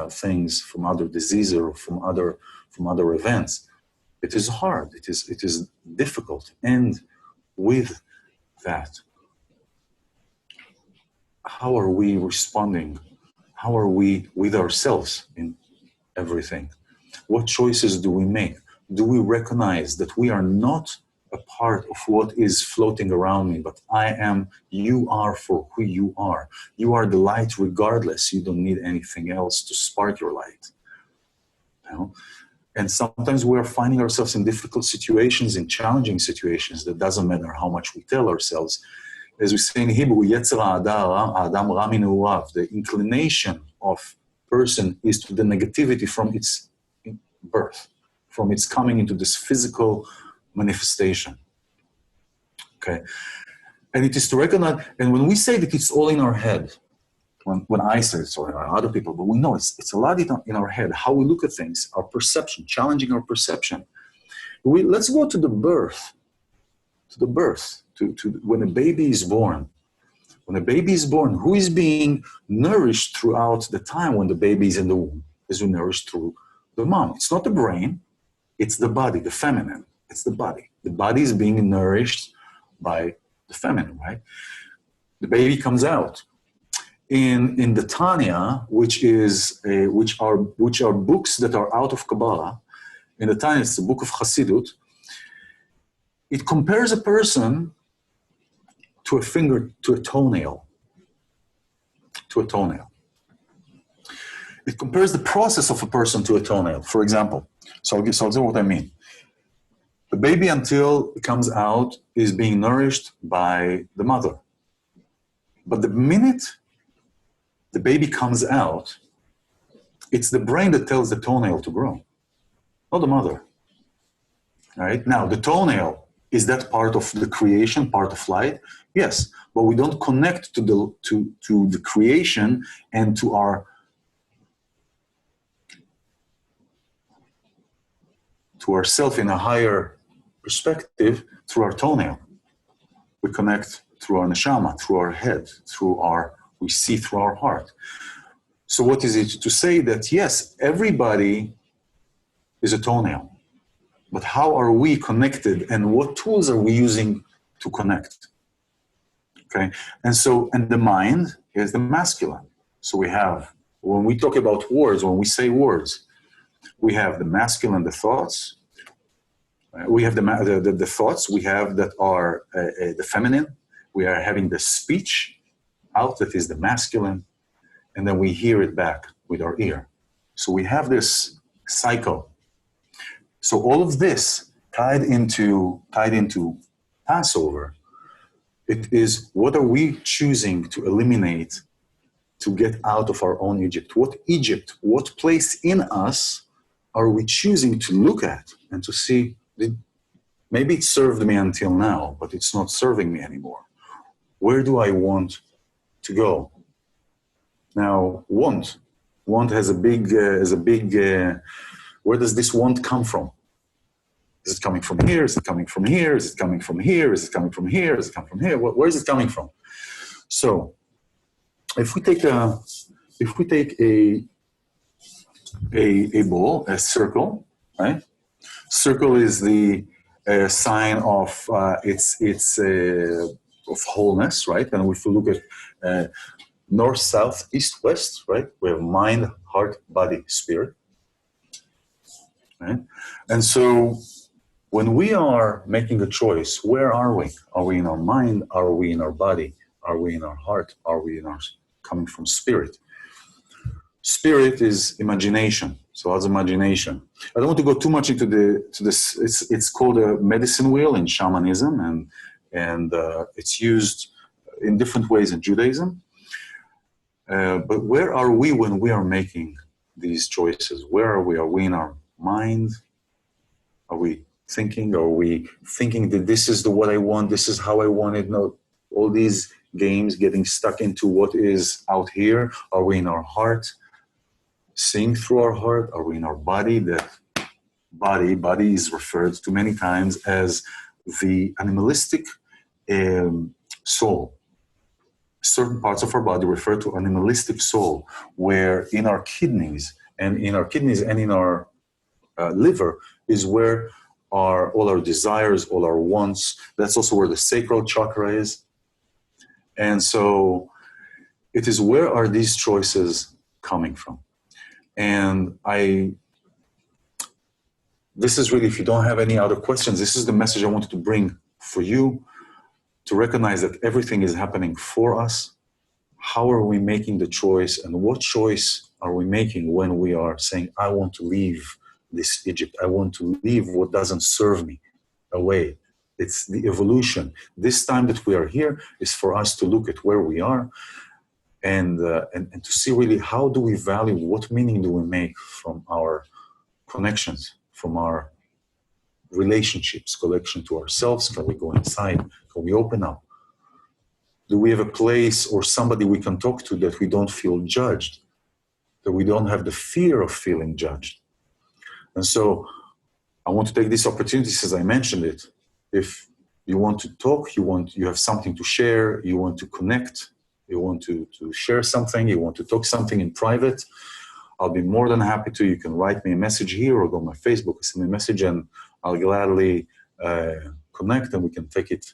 things, from other diseases or from other events. It is hard. It is difficult, and with that, how are we responding? How are we with ourselves in everything? What choices do we make? Do we recognize that we are not a part of what is floating around me, but you are for who you are. You are the light regardless. You don't need anything else to spark your light. You know? And sometimes we are finding ourselves in difficult situations, in challenging situations. That doesn't matter how much we tell ourselves. As we say in Hebrew, Yetzer Adam Ra min Ne'urav, the inclination of person is to the negativity from its birth, from its coming into this physical manifestation. Okay, and it is to recognize, and when we say that it's all in our head, when I say it, sorry, other people, but we know it's a lot in our head, how we look at things, our perception, challenging our perception. Let's go to the birth, to when a baby is born. When a baby is born, who is being nourished throughout the time when the baby is in the womb? Is nourished through the mom. It's not the brain, it's the body, the feminine. It's the body. The body is being nourished by the feminine, right? The baby comes out. In the Tanya, which are books that are out of Kabbalah, in the Tanya, it's the book of Hasidut. It compares a person to a finger, to a toenail. It compares the process of a person to a toenail. For example, so I'll tell you what I mean. The baby, until it comes out, is being nourished by the mother. But the minute the baby comes out, it's the brain that tells the toenail to grow, not the mother. All right? Now, the toenail, is that part of the creation, part of light? Yes, but we don't connect to the creation and to ourself in a higher perspective through our toenail. We connect through our neshama, through our head, we see through our heart. So what is it to say that, yes, everybody is a toenail, but how are we connected and what tools are we using to connect? Okay, and the mind is the masculine. So we have, when we talk about words, when we say words, we have the masculine, the thoughts. We have the thoughts we have that are the feminine. We are having the speech out that is the masculine, and then we hear it back with our ear. So we have this cycle. So all of this tied into Passover, it is what are we choosing to eliminate to get out of our own Egypt? What place in us are we choosing to look at and to see? Maybe it served me until now, but it's not serving me anymore. Where do I want to go? Now, want has a big, where does this want come from? Is it coming from here? Is it coming from here? Is it coming from here? Is it coming from here? Is it coming from here? Where is it coming from? So, if we take a ball, a circle, right? Circle is the sign of of wholeness, right? And if we look at north, south, east, west, right? We have mind, heart, body, spirit, right? And so when we are making a choice, where are we? Are we in our mind? Are we in our body? Are we in our heart? Are we in our coming from spirit. Spirit is imagination. So how's imagination? I don't want to go too much into this. It's called a medicine wheel in shamanism, and it's used in different ways in Judaism. But where are we when we are making these choices? Where are we? Are we in our mind? Are we thinking? Are we thinking that this is what I want? This is how I want it? No, all these games getting stuck into what is out here. Are we in our heart? Seeing through our heart? Are we in our body? That body is referred to many times as the animalistic soul. Certain parts of our body refer to animalistic soul, where in our kidneys and in our liver is where all our desires, all our wants. That's also where the sacral chakra is. And so it is, where are these choices coming from? And this is really, if you don't have any other questions, this is the message I wanted to bring for you, to recognize that everything is happening for us. How are we making the choice, and what choice are we making when we are saying, I want to leave this Egypt, I want to leave what doesn't serve me away. It's the evolution. This time that we are here is for us to look at where we are and to see really, how do we value, what meaning do we make from our connections, from our relationships, connection to ourselves. Can we go inside? Can we open up? Do we have a place or somebody we can talk to that we don't feel judged, that we don't have the fear of feeling judged? And so I want to take this opportunity, as I mentioned it. If you want to talk, you have something to share, you want to connect, you want to share something, you want to talk something in private, I'll be more than happy to. You can write me a message here or go on my Facebook, send me a message, and I'll gladly connect, and we can take it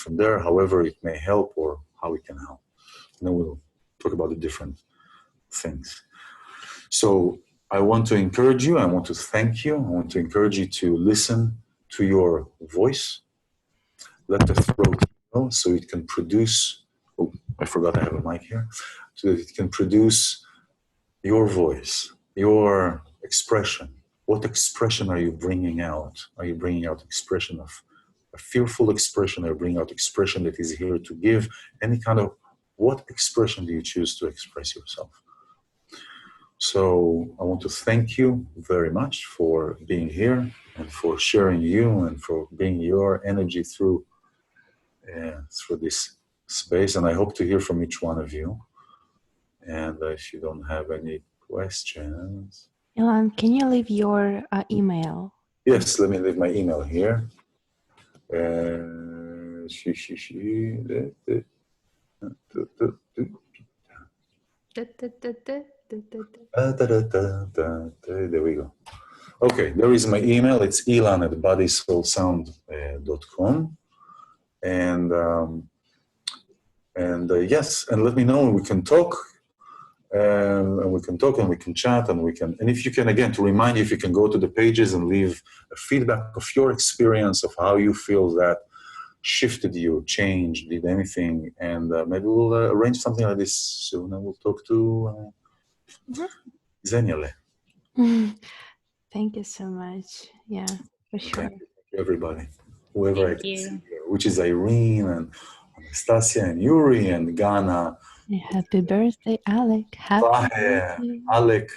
from there, however it may help or how we can help. And then we'll talk about the different things. So I want to encourage you, I want to thank you, I want to encourage you to listen to your voice. Let the throat know so it can produce, oh, I forgot I have a mic here, so that it can produce your voice, your expression. What expression are you bringing out? Are you bringing out expression of a fearful expression? Are you bringing out expression that is here to give? Any kind of, what expression do you choose to express yourself? So I want to thank you very much for being here and for sharing you and for being your energy through this space. And I hope to hear from each one of you. And if you don't have any questions. iLan, can you leave your email? Yes, let me leave my email here. There we go. Okay, there is my email. It's ilan@bodysoulsound.com. And yes, and let me know, and we can talk. And we can talk and we can chat and if you can, again, to remind you, if you can go to the pages and leave a feedback of your experience of how you feel that shifted you, changed, did anything, and maybe we'll arrange something like this soon, and we'll talk to Zeniale. Thank you so much. Yeah, for sure. Thank you, everybody. Whoever I can see here, which is Irene and Anastasia and Yuri and Ghana. Happy birthday, Alec. Happy birthday. Alec.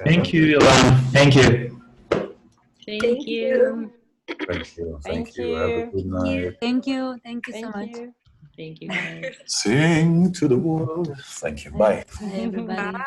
Thank you, iLan. Thank you. Thank you. Thank you. Have a good night. Thank you so much. Thank you, guys. Sing to the world. Thank you. Bye. Everybody. Bye.